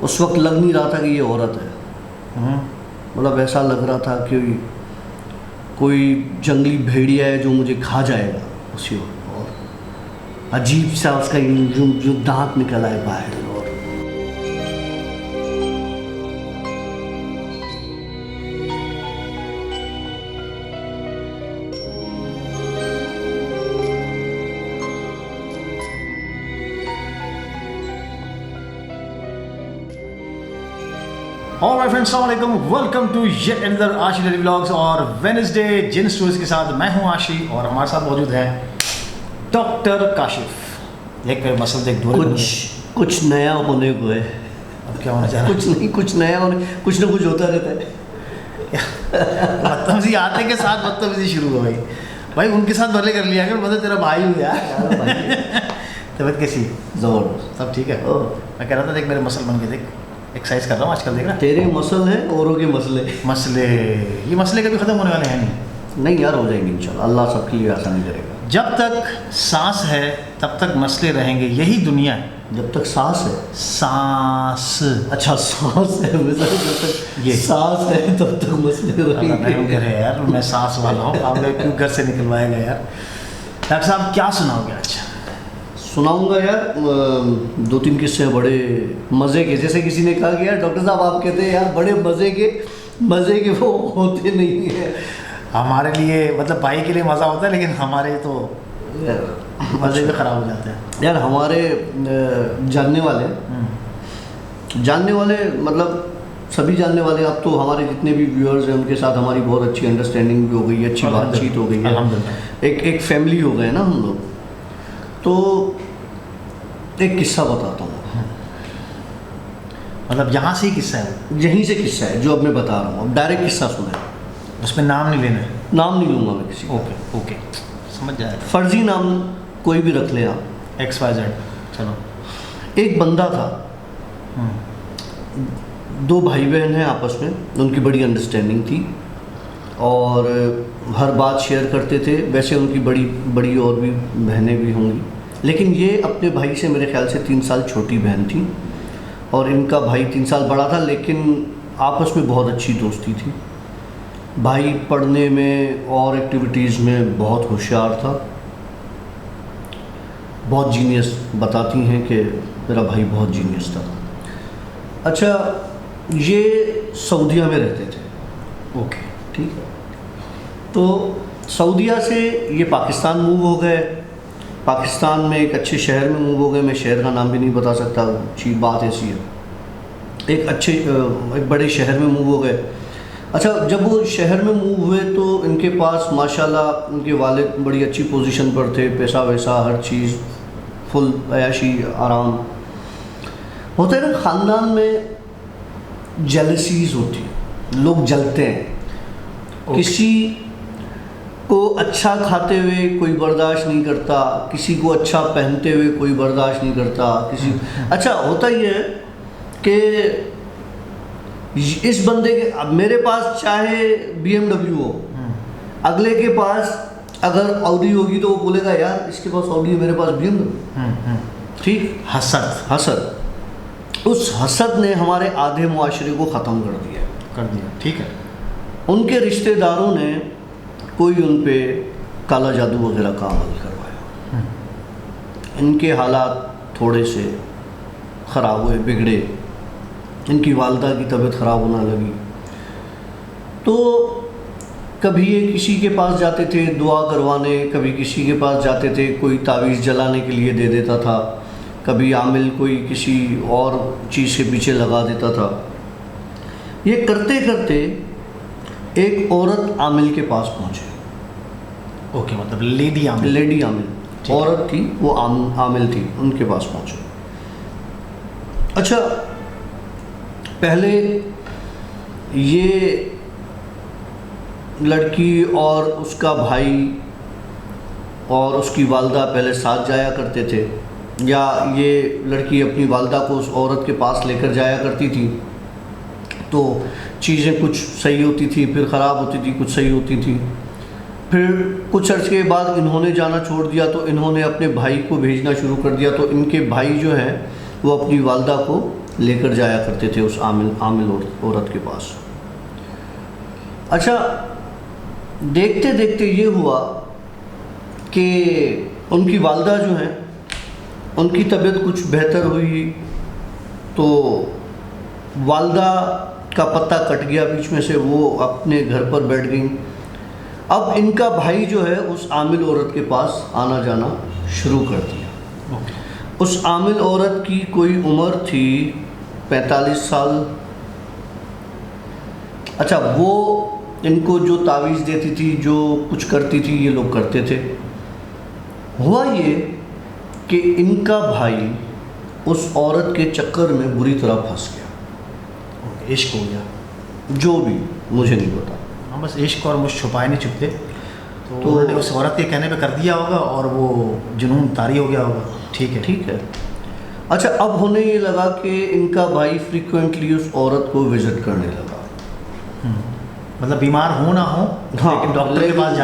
उस वक्त लग नहीं रहा था कि ये औरत है। मतलब ऐसा लग रहा था कि कोई जंगली भेड़िया है जो मुझे खा जाएगा उसी वक्त। और अजीब सा उसका जो दांत निकल आए बाहर। ऑलराइट फ्रेंड्स, अस्सलाम वालेकुम, वेलकम टू येट अनदर आशी डेली व्लॉग्स और वेडनेसडे जिन स्टोरीज के साथ मैं हूं आशी और हमारे साथ मौजूद है डॉक्टर काशिफ। देख कर मसल देख दूर कुछ नया होने को है। अब क्या होना चाह रहा है? कुछ नहीं, कुछ नया होने, कुछ ना कुछ होता रहता है। बदतमीजी आते के साथ बदतमीजी शुरू हो गई। भाई उनके साथ भले कर लिया कर, मतलब तेरा भाई हूँ यार। तबीयत कैसी? जबरदस्त, सब ठीक है। मैं कह रहा था देख मेरे मसल बन के देख, एक्सरसाइज कर रहा हूँ आजकल, देख रहा। तेरे मसल हैं, औरों के मसले ये मसले कभी ख़त्म होने वाले हैं नहीं। नहीं यार, हो जाएंगे इंशाल्लाह। अल्लाह सबके लिए आसानी करेगा। जब तक सांस है तब तक मसले रहेंगे, यही दुनिया है। जब तक सांस है। सांस, अच्छा सांस है, जब तक ये सांस है तब तक मसले रहेंगे। यार मैं सांस वाला हूँ, आप क्यों घर से निकलवाएगा यार। डॉक्टर साहब क्या सुनाओगे आज? सुनाऊंगा यार 2-3 किस्से बड़े मज़े के। जैसे किसी ने कहा कि यार डॉक्टर साहब आप कहते हैं यार बड़े मज़े के वो होते नहीं हैं। हमारे लिए मतलब भाई के लिए मज़ा होता है, लेकिन हमारे तो मज़े भी ख़राब हो जाते हैं यार। हमारे जानने वाले मतलब सभी जानने वाले, अब तो हमारे जितने भी व्यूअर्स हैं उनके साथ हमारी बहुत अच्छी अंडरस्टैंडिंग भी हो गई है, अच्छी बातचीत हो गई है। एक फैमिली हो गए ना हम लोग। तो एक किस्सा बताता हूँ। मतलब यहाँ से ही किस्सा है? यहीं से किस्सा है जो अब मैं बता रहा हूँ। अब डायरेक्ट किस्सा सुना है, उसमें नाम नहीं लेना है? नाम नहीं लूँगा मैं किसी। ओके समझ जाएगा। फर्जी नाम कोई भी रख ले आप, XYZ। चलो, एक बंदा था, 2 भाई बहन हैं आपस में, उनकी बड़ी अंडरस्टैंडिंग थी और हर बात शेयर करते थे। वैसे उनकी बड़ी और भी बहनें भी होंगी, लेकिन ये अपने भाई से मेरे ख्याल से 3 साल छोटी बहन थी और इनका भाई 3 साल बड़ा था, लेकिन आपस में बहुत अच्छी दोस्ती थी। भाई पढ़ने में और एक्टिविटीज़ में बहुत होशियार था, बहुत जीनियस। बताती हैं कि मेरा भाई बहुत जीनियस था। अच्छा, ये सऊदीया में रहते थे। ओके ठीक है। तो सऊदीया से ये पाकिस्तान मूव हो गए। पाकिस्तान में एक अच्छे शहर में मूव हो गए। मैं शहर का नाम भी नहीं बता सकता, बात ऐसी है। एक बड़े शहर में मूव हो गए। अच्छा, जब वो शहर में मूव हुए तो इनके पास माशाल्लाह उनके वालिद बड़ी अच्छी पोजीशन पर थे, पैसा वैसा हर चीज़ फुल अयाशी आराम। होता है ना ख़ानदान में जेलसीज होती है, लोग जलते हैं। किसी को अच्छा खाते हुए कोई बर्दाश्त नहीं करता, किसी को अच्छा पहनते हुए कोई बर्दाश्त नहीं करता, किसी अच्छा होता ही है कि इस बंदे के, अब मेरे पास चाहे BMW हो, अगले के पास अगर ऑडी होगी तो वो बोलेगा यार इसके पास ऑडी है, मेरे पास BMW। ठीक, हसद। उस हसद ने हमारे आधे मुआशरे को ख़त्म कर दिया। ठीक है। उनके रिश्तेदारों ने कोई उन पे काला जादू वगैरह का अमल करवाया। इनके हालात थोड़े से ख़राब हुए, बिगड़े। इनकी वालदा की तबीयत ख़राब होने लगी। तो कभी ये किसी के पास जाते थे दुआ करवाने, कभी किसी के पास जाते थे कोई तावीज़ जलाने के लिए दे देता था, कभी आमिल कोई किसी और चीज़ के पीछे लगा देता था। ये करते करते एक औरत आमिल के पास पहुँचे। ओके, मतलब लेडी आमिल औरत थी, वो आमिल थी, उनके पास पहुँचे। अच्छा, पहले ये लड़की और उसका भाई और उसकी वालदा पहले साथ जाया करते थे, या ये लड़की अपनी वालदा को उस औरत के पास लेकर जाया करती थी। तो चीज़ें कुछ सही होती थी, फिर ख़राब होती थी, कुछ सही होती थी। फिर कुछ अर्से के बाद इन्होंने जाना छोड़ दिया तो इन्होंने अपने भाई को भेजना शुरू कर दिया। तो इनके भाई जो हैं वो अपनी वालदा को लेकर जाया करते थे उस आमिल औरत के पास। अच्छा, देखते देखते ये हुआ कि उनकी वालदा जो हैं उनकी तबीयत कुछ बेहतर हुई, तो वालदा का पत्ता कट गया बीच में से, वो अपने घर पर बैठ गई। अब इनका भाई जो है उस आमिल औरत के पास आना जाना शुरू कर दिया। उस आमिल औरत की कोई उम्र थी 45 साल। अच्छा, वो इनको जो तावीज़ देती थी, जो कुछ करती थी, ये लोग करते थे। हुआ ये कि इनका भाई उस औरत के चक्कर में बुरी तरह फंस गया। इश्क हो गया, जो भी, मुझे नहीं पता। हाँ, बस इश्क और मुझ छुपाए नहीं छुपते, तो उन्होंने उस औरत के कहने पे कर दिया होगा और वो जुनून तारी हो गया होगा। ठीक है, ठीक है। अच्छा, अब होने ये लगा कि इनका भाई फ्रीक्वेंटली उस औरत को विजिट करने लगा। मतलब बीमार हो ना हो, हाँ, लेकिन डॉक्टर के पास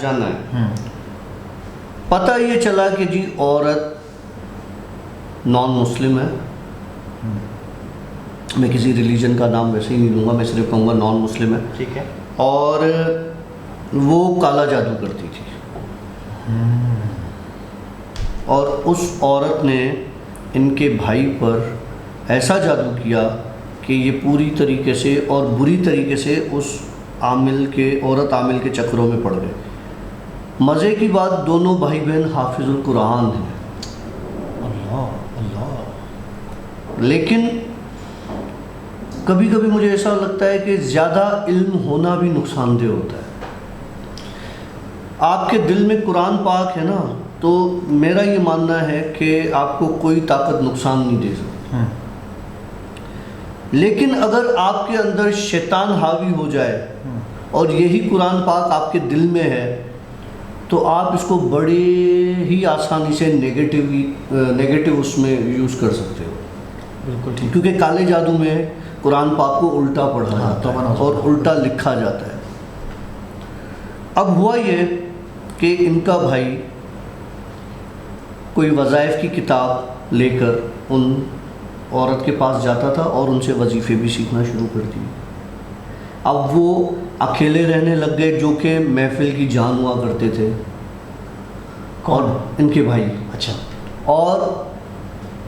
जाना है। पता ये चला कि जी औरत नॉन मुस्लिम है। मैं किसी रिलीजन का नाम वैसे ही नहीं लूँगा, मैं सिर्फ कहूँगा नॉन मुस्लिम है। ठीक है। और वो काला जादू करती थी। और उस औरत ने इनके भाई पर ऐसा जादू किया कि ये पूरी तरीके से और बुरी तरीके से उस औरत आमिल के चक्करों में पड़ गए। मज़े की बात, दोनों भाई बहन हाफिजुल कुरान हैं। अल्लाह अल्लाह। लेकिन कभी कभी मुझे ऐसा लगता है कि ज़्यादा इल्म होना भी नुकसानदेह होता है। आपके दिल में कुरान पाक है ना, तो मेरा ये मानना है कि आपको कोई ताकत नुकसान नहीं दे सकती। लेकिन अगर आपके अंदर शैतान हावी हो जाए और यही कुरान पाक आपके दिल में है, तो आप इसको बड़े ही आसानी से नेगेटिव उसमें यूज़ कर सकते हो। बिल्कुल ठीक। क्योंकि काले जादू में कुरान पाक को उल्टा पढ़ा जाता है और उल्टा लिखा जाता है। अब हुआ ये कि इनका भाई कोई वज़ाइफ की किताब लेकर उन औरत के पास जाता था और उनसे वजीफ़े भी सीखना शुरू कर दिए। अब वो अकेले रहने लग गए, जो कि महफिल की जान हुआ करते थे। कौन? और इनके भाई। अच्छा। और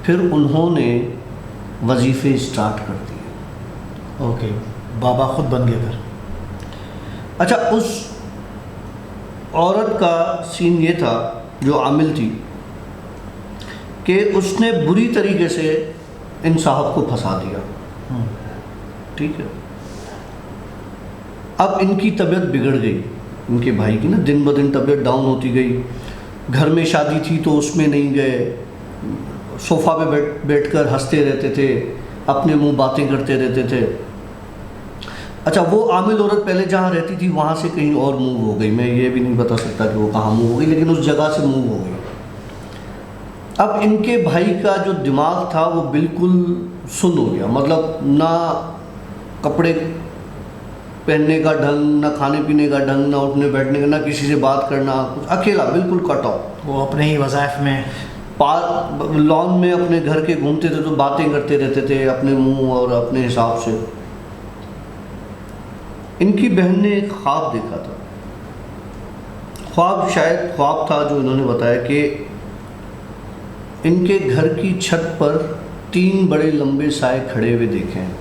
फिर उन्होंने वजीफ़े स्टार्ट कर दिए। ओके, बाबा खुद बन गए फिर। अच्छा, उस औरत का सीन ये था, जो आमिल थी, कि उसने बुरी तरीके से इन साहब को फंसा दिया। ठीक है। अब इनकी तबीयत बिगड़ गई, इनके भाई की ना दिन ब दिन तबीयत डाउन होती गई। घर में शादी थी तो उसमें नहीं गए, सोफ़ा पे बैठकर हंसते रहते थे, अपने मुंह बातें करते रहते थे। अच्छा, वो आमिल औरत पहले जहाँ रहती थी वहाँ से कहीं और मूव हो गई। मैं ये भी नहीं बता सकता कि वो कहाँ मूव हो गई, लेकिन उस जगह से मूव हो गई। अब इनके भाई का जो दिमाग था वो बिल्कुल सुन्न हो गया। मतलब ना कपड़े पहनने का ढंग, ना खाने पीने का ढंग, ना उठने बैठने का, ना किसी से बात करना, कुछ अकेला, बिल्कुल कट ऑफ। वो अपने ही वज़ाइफ में लॉन में अपने घर के घूमते थे तो बातें करते रहते थे अपने मुंह और अपने हिसाब से। इनकी बहन ने एक ख्वाब देखा था। शायद ख्वाब था जो इन्होंने बताया कि इनके घर की छत पर 3 बड़े लंबे साए खड़े हुए देखे हैं।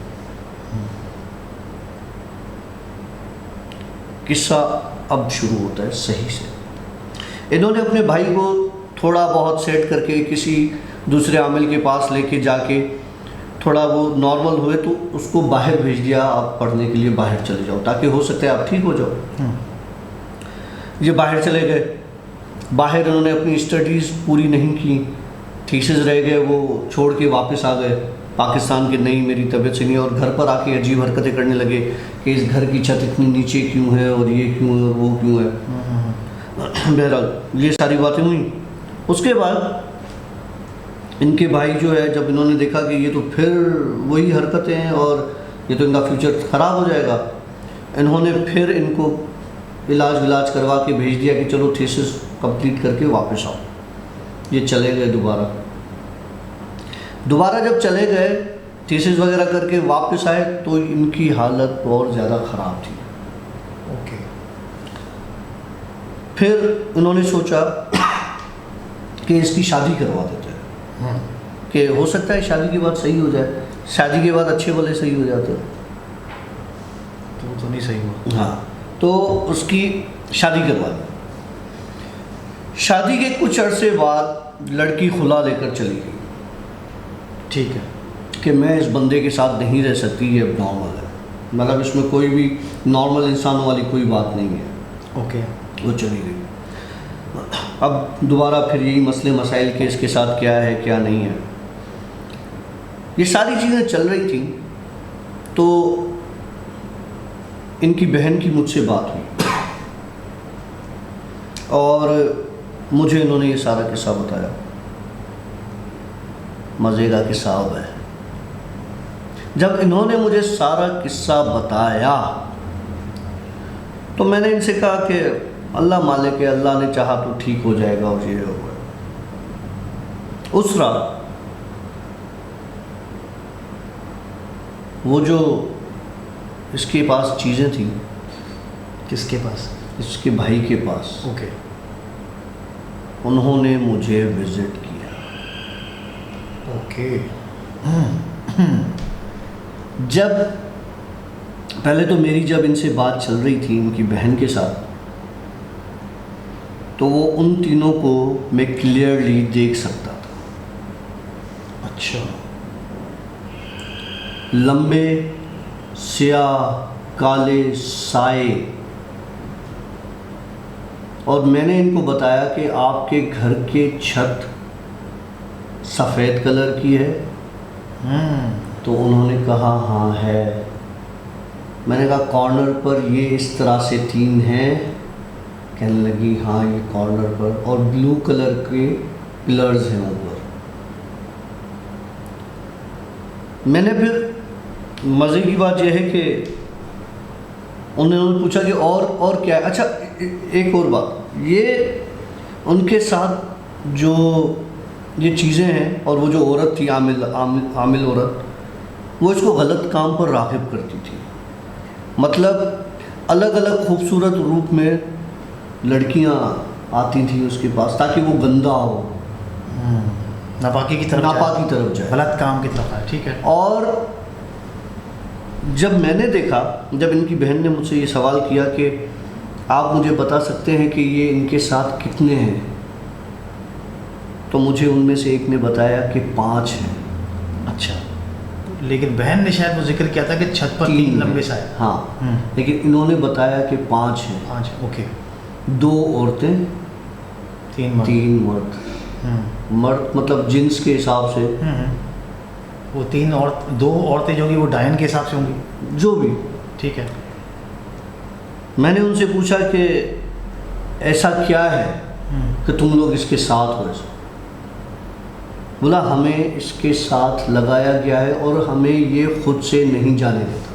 किस्सा अब शुरू होता है सही से। इन्होंने अपने भाई को थोड़ा बहुत सेट करके किसी दूसरे आमिल के पास लेके जाके थोड़ा वो नॉर्मल हुए तो उसको बाहर भेज दिया, आप पढ़ने के लिए बाहर चले जाओ, ताकि हो सकता है आप ठीक हो जाओ। ये बाहर चले गए। बाहर इन्होंने अपनी स्टडीज़ पूरी नहीं की, थीसिस रह गए, वो छोड़ के वापस आ गए पाकिस्तान के। नहीं, मेरी तबीयत से नहीं। और घर पर आके अजीब हरकतें करने लगे कि इस घर की छत इतनी नीचे क्यों है, और ये क्यों है, और वो क्यों है। बहरहाल ये सारी बातें हुई। उसके बाद इनके भाई जो है, जब इन्होंने देखा कि ये तो फिर वही हरकतें हैं और ये तो इनका फ्यूचर ख़राब हो जाएगा, इन्होंने फिर इनको इलाज करवा के भेज दिया कि चलो थीसिस कंप्लीट करके वापस आओ। ये चले गए दोबारा जब चले गए थीसिस वगैरह करके वापस आए तो इनकी हालत और ज़्यादा ख़राब थी। ओके। फिर उन्होंने सोचा कि इसकी शादी करवा देते हैं, कि हो सकता है शादी के बाद सही हो जाए, शादी के बाद अच्छे वाले सही हो जाते हैं। तो वो तो नहीं सही हुआ। हाँ, तो उसकी शादी करवा दी। शादी के कुछ अरसे बाद लड़की खुला लेकर चली गई ठीक है। कि कि मैं इस बंदे के साथ नहीं रह सकती, ये नॉर्मल है, मतलब इसमें कोई भी नॉर्मल इंसानों वाली कोई बात नहीं है। ओके। वो चली गई। अब दोबारा फिर यही मसले मसाइल के इसके साथ क्या है क्या नहीं है, ये सारी चीज़ें चल रही थी। तो इनकी बहन की मुझसे बात हुई और मुझे इन्होंने ये सारा किस्सा बताया। मज़े का किस्सा है। जब इन्होंने मुझे सारा किस्सा बताया तो मैंने इनसे कहा कि अल्लाह मालिक है, अल्लाह ने चाहा तो ठीक हो जाएगा और ये होगा। उस रात वो जो इसके पास चीज़ें थी, किसके पास? इसके भाई के पास, ओके। उन्होंने मुझे विज़िट किया। ओके। जब पहले तो मेरी जब इनसे बात चल रही थी इनकी बहन के साथ, तो वो उन तीनों को मैं क्लियरली देख सकता था। अच्छा। लंबे स्याह काले साए। और मैंने इनको बताया कि आपके घर के छत सफ़ेद कलर की है? तो उन्होंने कहा हाँ है। मैंने कहा कॉर्नर पर ये इस तरह से 3 हैं? कहने लगी हाँ ये कॉर्नर पर, और ब्लू कलर के पिलर्स हैं ऊपर। मैंने फिर मज़े की बात यह है कि उन्होंने पूछा कि और क्या है। अच्छा एक और बात, ये उनके साथ जो ये चीज़ें हैं और वो जो औरत थी आमिल औरत, वो इसको गलत काम पर राग़िब करती थी। मतलब अलग अलग खूबसूरत रूप में लड़कियां आती थी उसके पास ताकि वो गंदा हो, नापाकी की तरफ जाए, गलत काम की तरफ है। ठीक है। और जब मैंने देखा, जब इनकी बहन ने मुझसे ये सवाल किया कि आप मुझे बता सकते हैं कि ये इनके साथ कितने हैं, तो मुझे उनमें से एक ने बताया कि 5 हैं। अच्छा। लेकिन बहन ने शायद वो जिक्र किया था कि छत पर 3 लंबे साए। हाँ, लेकिन इन्होंने बताया कि 5 हैं। 5। ओके। 2 औरतें 3 मर्द। 3 मर्द। मर्द मतलब जिन्स के हिसाब से। वो 2 औरतें जो होंगी वो डायन के हिसाब से होंगी, जो भी। ठीक है। मैंने उनसे पूछा कि ऐसा क्या है कि तुम लोग इसके साथ हो? ऐसा बोला हमें इसके साथ लगाया गया है और हमें ये खुद से नहीं जाने देता।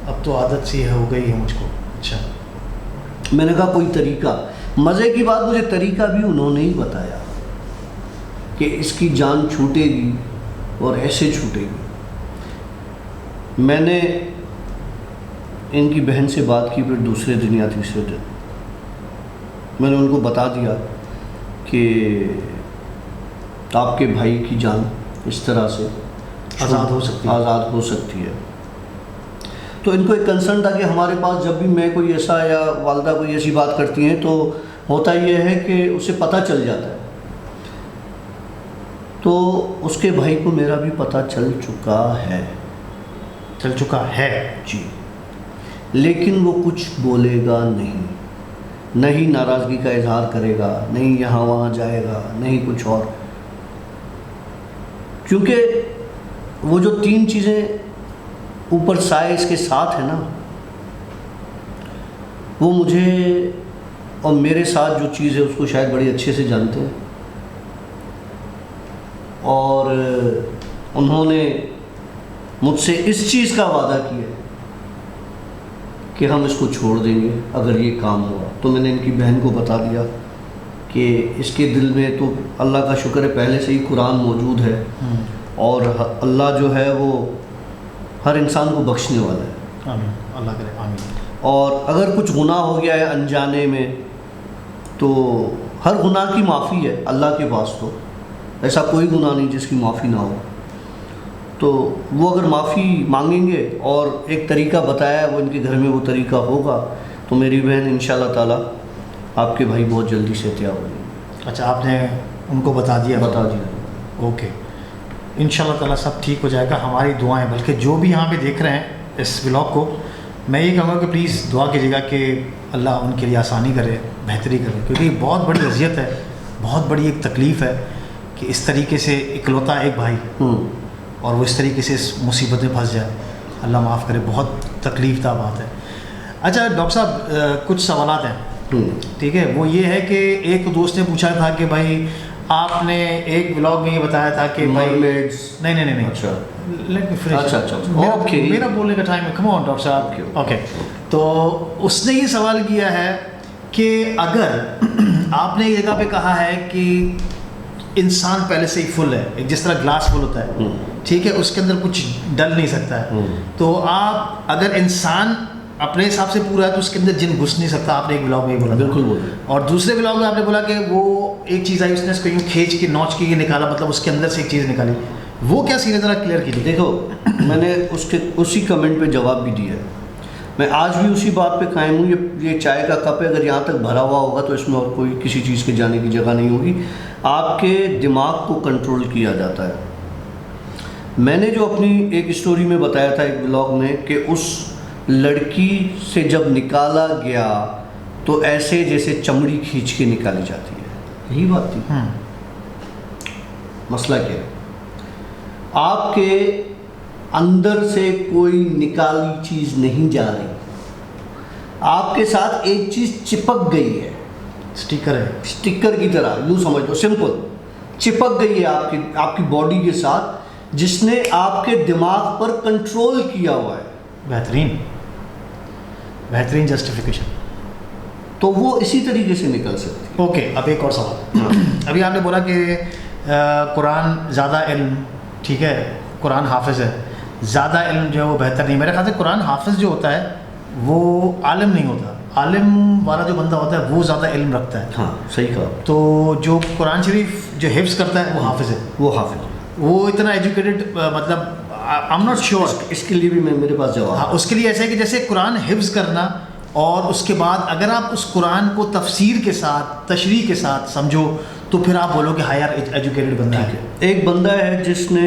अब तो आदत सी हो गई है मुझको। अच्छा। मैंने कहा कोई तरीका? मज़े की बात, मुझे तरीका भी उन्होंने ही बताया कि इसकी जान छूटेगी और ऐसे छूटेगी। मैंने इनकी बहन से बात की, फिर दूसरे दिन या तीसरे दिन मैंने उनको बता दिया कि आपके भाई की जान इस तरह से आज़ाद हो सकती है। तो इनको एक कंसर्न था कि हमारे पास जब भी मैं कोई ऐसा या वालदा कोई ऐसी बात करती हैं तो होता ये है कि उसे पता चल जाता है। तो उसके भाई को मेरा भी पता चल चुका है जी, लेकिन वो कुछ बोलेगा नहीं, नहीं नाराज़गी का इजहार करेगा, नहीं यहाँ वहाँ जाएगा, नहीं कुछ और, क्योंकि वो जो 3 चीज़ें ऊपर साए इसके साथ है ना, वो मुझे और मेरे साथ जो चीज़ है उसको शायद बड़ी अच्छे से जानते हैं। और उन्होंने मुझसे इस चीज़ का वादा किया कि हम इसको छोड़ देंगे अगर ये काम हुआ। तो मैंने इनकी बहन को बता दिया कि इसके दिल में तो अल्लाह का शुक्र है पहले से ही कुरान मौजूद है और अल्लाह जो है वो हर इंसान को बख्शने वाला है। आमीन, अल्लाह करे, आमीन। और अगर कुछ गुनाह हो गया है अनजाने में तो हर गुनाह की माफ़ी है अल्लाह के पास, तो ऐसा कोई गुनाह नहीं जिसकी माफ़ी ना हो। तो वो अगर माफ़ी मांगेंगे और एक तरीका बताया है वो इनके घर में वो तरीका होगा तो मेरी बहन इंशाल्लाह ताला आपके भाई बहुत जल्दी से तैयार हो जाएंगे। अच्छा, आपने उनको बता दिया? बता दिया। ओके, इंशाल्लाह ताला सब ठीक हो जाएगा। हमारी दुआएं, बल्कि जो भी यहाँ पे देख रहे हैं इस व्लॉग को, मैं ये कहूँगा कि प्लीज़ दुआ कीजिएगा कि अल्लाह उनके लिए आसानी करे, बेहतरी करे, क्योंकि बहुत बड़ी अजियत है, बहुत बड़ी एक तकलीफ़ है कि इस तरीके से इकलौता एक भाई और वो इस तरीके से इस मुसीबत में फंस जाए। अल्लाह माफ़ करे, बहुत तकलीफ़ दा बात है। अच्छा डॉक्टर साहब, कुछ सवालात हैं, ठीक है। वो ये है कि एक दोस्त ने पूछा था कि भाई आपने एक ब्लॉग में ये बताया था कि भाई नहीं अच्छा लेट मी फिनिश। अच्छा ओके, मेरा बोलने का टाइम है। कम ऑन डॉक्टर साहब। ओके, तो उसने ये सवाल किया है कि अगर आपने एक जगह पे कहा है कि इंसान पहले से ही फुल है, एक जिस तरह ग्लास फुल होता है, ठीक है, उसके अंदर कुछ डल नहीं सकता है, तो आप अगर इंसान अपने हिसाब से पूरा है तो उसके अंदर जिन घुस नहीं सकता। आपने एक ब्लॉग में बोला, बिल्कुल बोल। और दूसरे ब्लॉग में आपने बोला कि वो एक चीज़ आई, उसने इसको यूँ खींच के नोच के ये निकाला, मतलब उसके अंदर से एक चीज़ निकाली। वो क्या सीन है, ज़रा क्लियर कीजिए। देखो, मैंने उसके उसी कमेंट पे जवाब भी दिया है। मैं आज भी उसी बात पे कायम हूँ। ये चाय का कप है, अगर यहाँ तक भरा हुआ होगा तो इसमें और कोई किसी चीज़ के जाने की जगह नहीं होगी। आपके दिमाग को कंट्रोल किया जाता है। मैंने जो अपनी एक स्टोरी में बताया था एक ब्लॉग में कि उस लड़की से जब निकाला गया तो ऐसे जैसे चमड़ी खींच के निकाली जाती है, यही बात थी। मसला क्या है, आपके अंदर से कोई निकाली चीज़ नहीं जा रही, आपके साथ एक चीज़ चिपक गई है। स्टिकर है, स्टिकर की तरह यूँ समझ लो, सिंपल चिपक गई है आपकी बॉडी के साथ, जिसने आपके दिमाग पर कंट्रोल किया हुआ है। बेहतरीन जस्टिफिकेशन। तो वो इसी तरीके से निकल सकती है। ओके, अब एक और सवाल। अभी आपने बोला कि कुरान ज़्यादा इल्म, ठीक है, कुरान हाफिज़ है, ज़्यादा इल्म जो है वो बेहतर नहीं। मेरे ख्याल से कुरान हाफिज़ जो होता है वो आलिम नहीं होता, आलिम वाला जो बंदा होता है वो ज़्यादा इल्म रखता है। हाँ, सही कहा। तो जो कुरान शरीफ जो हिफ्ज़ करता है वो हाफिज़ है, वो हाफिज़, वो इतना एजुकेटेड, मतलब आई एम नॉट श्योर। इसके लिए भी मेरे पास जवाब। हाँ, उसके लिए ऐसा है कि जैसे कुरान हिफ्ज़ करना और उसके बाद अगर आप उस कुरान को तफसीर के साथ, तशरीह के साथ समझो तो फिर आप बोलो कि हायर एजुकेटेड बंदा है। एक बंदा है जिसने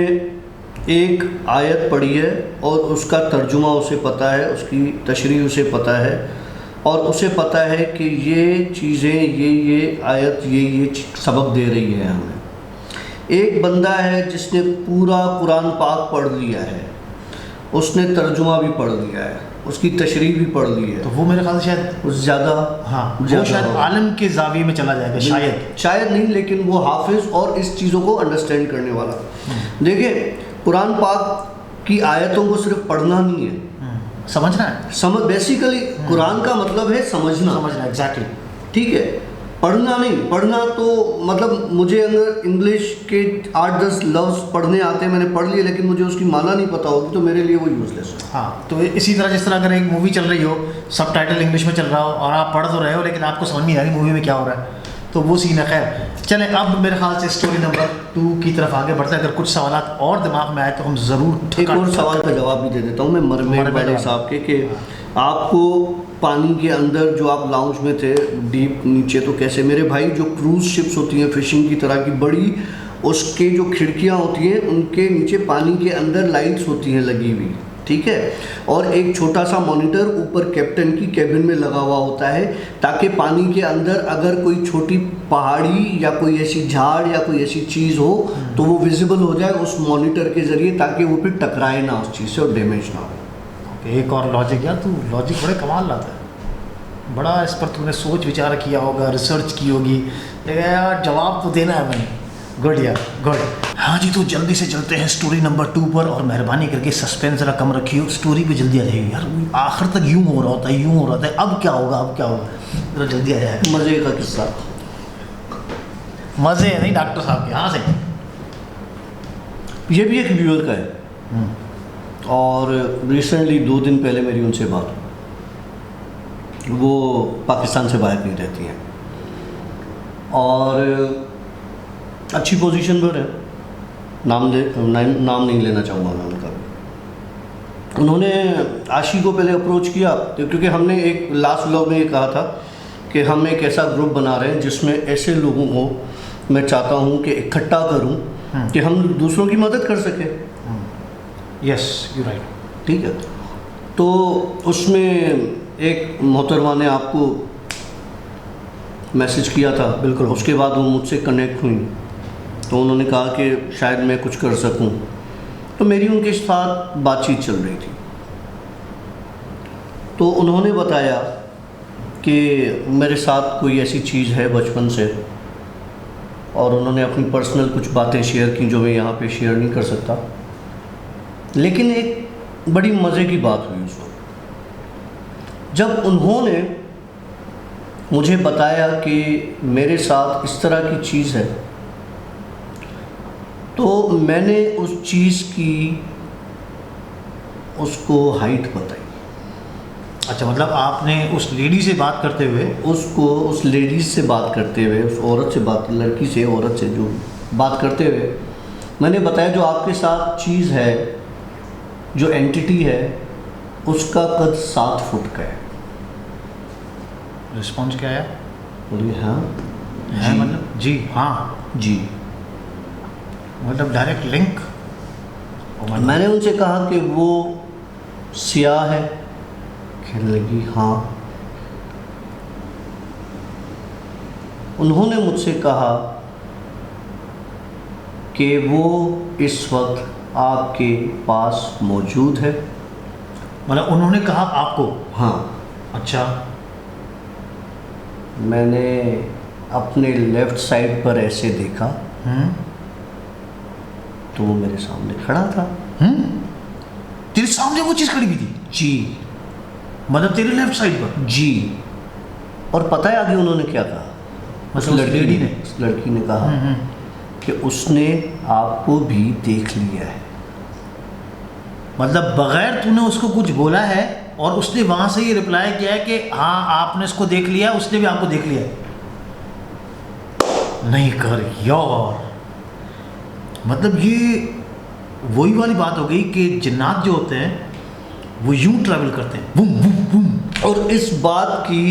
एक आयत पढ़ी है और उसका तर्जुमा उसे पता है, उसकी तशरीह उसे पता है और उसे पता है कि ये चीज़ें, ये आयत ये सबक दे रही है हमें। एक बंदा है जिसने पूरा कुरान पाक पढ़ लिया है, उसने तर्जुमा भी पढ़ लिया है, उसकी तशरीह भी पढ़ ली है, तो वो मेरे ख्याल से शायद ज़्यादा, हाँ, वो शायद आलिम के जाविये में चला जाएगा, शायद नहीं, लेकिन वो हाफिज़ और इस चीज़ों को अंडरस्टैंड करने वाला। देखिए, कुरान पाक की आयतों को सिर्फ पढ़ना नहीं है, समझना है। बेसिकली कुरान का मतलब है समझना। एग्जैक्टली, ठीक है, पढ़ना नहीं। पढ़ना तो मतलब मुझे अगर इंग्लिश के 8-10 लफ्ज़ पढ़ने आते हैं, मैंने पढ़ लिए, लेकिन मुझे उसकी माना नहीं पता होगी तो मेरे लिए वो यूज़लेस है। हाँ, तो इसी तरह जिस तरह अगर एक मूवी चल रही हो, सब टाइटल इंग्लिश में चल रहा हो और आप पढ़ तो रहे हो लेकिन आपको समझ नहीं आ रही मूवी में क्या हो रहा है, तो वो सीन है। खैर चलें, अब मेरे ख्याल से स्टोरी नंबर 2 की तरफ आगे बढ़ते हैं। अगर कुछ सवाल और दिमाग में आए तो हम ज़रूर एक और सवाल का जवाब भी दे देता हूँ मैं मरमेड वाले साहब के, कि आपको पानी के अंदर जो आप लाउंज में थे डीप नीचे, तो कैसे मेरे भाई जो क्रूज़ शिप्स होती हैं फिशिंग की तरह की बड़ी, उसके जो खिड़कियाँ होती हैं उनके नीचे पानी के अंदर लाइट्स होती हैं लगी हुई, ठीक है, और एक छोटा सा मॉनिटर ऊपर कैप्टन की कैबिन में लगा हुआ होता है, ताकि पानी के अंदर अगर कोई छोटी पहाड़ी या कोई ऐसी झाड़ या कोई ऐसी चीज़ हो तो वो विजिबल हो जाए उस मॉनिटर के ज़रिए, ताकि वो फिर टकराए ना उस चीज़ से और डैमेज ना हो। एक और लॉजिक, यार तू लॉजिक बड़े कमाल लाता है, बड़ा इस पर तुमने सोच विचार किया होगा, रिसर्च की होगी, लेकिन यार जवाब तो देना है मैंने। गुड यार, गुड। हाँ जी, तो जल्दी से चलते हैं स्टोरी नंबर 2 पर, और मेहरबानी करके सस्पेंस ज़रा कम रखिए, स्टोरी पे जल्दी आ जाइए यार, आखिर तक यूँ हो रहा होता है, अब क्या होगा, ज़रा जल्दी आ जाए। मज़े का किस्सा। मज़े नहीं डॉक्टर साहब के यहाँ से। ये भी एक व्यूअर का है, और रिसेंटली 2 दिन पहले मेरी उनसे बात हुई। वो पाकिस्तान से बाहर नहीं रहती हैं और अच्छी पोजीशन पर है, नाम नहीं लेना चाहूँगा मैं उनका। उन्होंने आशी को पहले अप्रोच किया क्योंकि हमने एक लास्ट व्लॉग में ये कहा था कि हम एक ऐसा ग्रुप बना रहे हैं जिसमें ऐसे लोगों को मैं चाहता हूँ कि इकट्ठा करूँ कि हम दूसरों की मदद कर सकें। Yes you right. ठीक है, तो उसमें एक मोहतरमा ने आपको मैसेज किया था। बिल्कुल। उसके बाद वो मुझसे कनेक्ट हुई तो उन्होंने कहा कि शायद मैं कुछ कर सकूं, तो मेरी उनके साथ बातचीत चल रही थी। तो उन्होंने बताया कि मेरे साथ कोई ऐसी चीज़ है बचपन से, और उन्होंने अपनी पर्सनल कुछ बातें शेयर की जो मैं यहाँ पे शेयर नहीं कर सकता। लेकिन एक बड़ी मज़े की बात हुई उस वक्त जब उन्होंने मुझे बताया कि मेरे साथ इस तरह की चीज़ है, तो मैंने उस चीज़ की उसको हाइट बताई। अच्छा, मतलब आपने उस लेडी से बात करते हुए उस लेडीज़ से बात करते हुए, उस औरत से बात, लड़की से, औरत से जो बात करते हुए मैंने बताया जो आपके साथ चीज़ है, जो एंटिटी है, उसका कद 7 फुट का है। रिस्पॉन्स क्या है? बोलिए हाँ है जी, मतलब जी हाँ जी। मतलब डायरेक्ट लिंक। मैंने उनसे कहा कि वो सियाह है, कहने लगी हाँ। उन्होंने मुझसे कहा कि वो इस वक्त आपके पास मौजूद है। मतलब उन्होंने कहा आपको? हाँ। अच्छा। मैंने अपने लेफ़्ट साइड पर ऐसे देखा तो वो मेरे सामने खड़ा था। तेरे सामने वो चीज़ खड़ी हुई थी? जी। मतलब तेरे लेफ्ट साइड पर? जी। और पता है आगे उन्होंने क्या कहा? मतलब उस लेडी ने? उस लड़की ने कहा कि उसने आपको भी देख लिया है। मतलब बगैर तूने उसको कुछ बोला है और उसने वहाँ से ये रिप्लाई किया है कि हाँ आपने इसको देख लिया, उसने भी आपको देख लिया है। नहीं कर यार, मतलब ये वही वाली बात हो गई कि जिन्नात जो होते हैं वो यूं ट्रैवल करते हैं, बूम बूम बूम। और इस बात की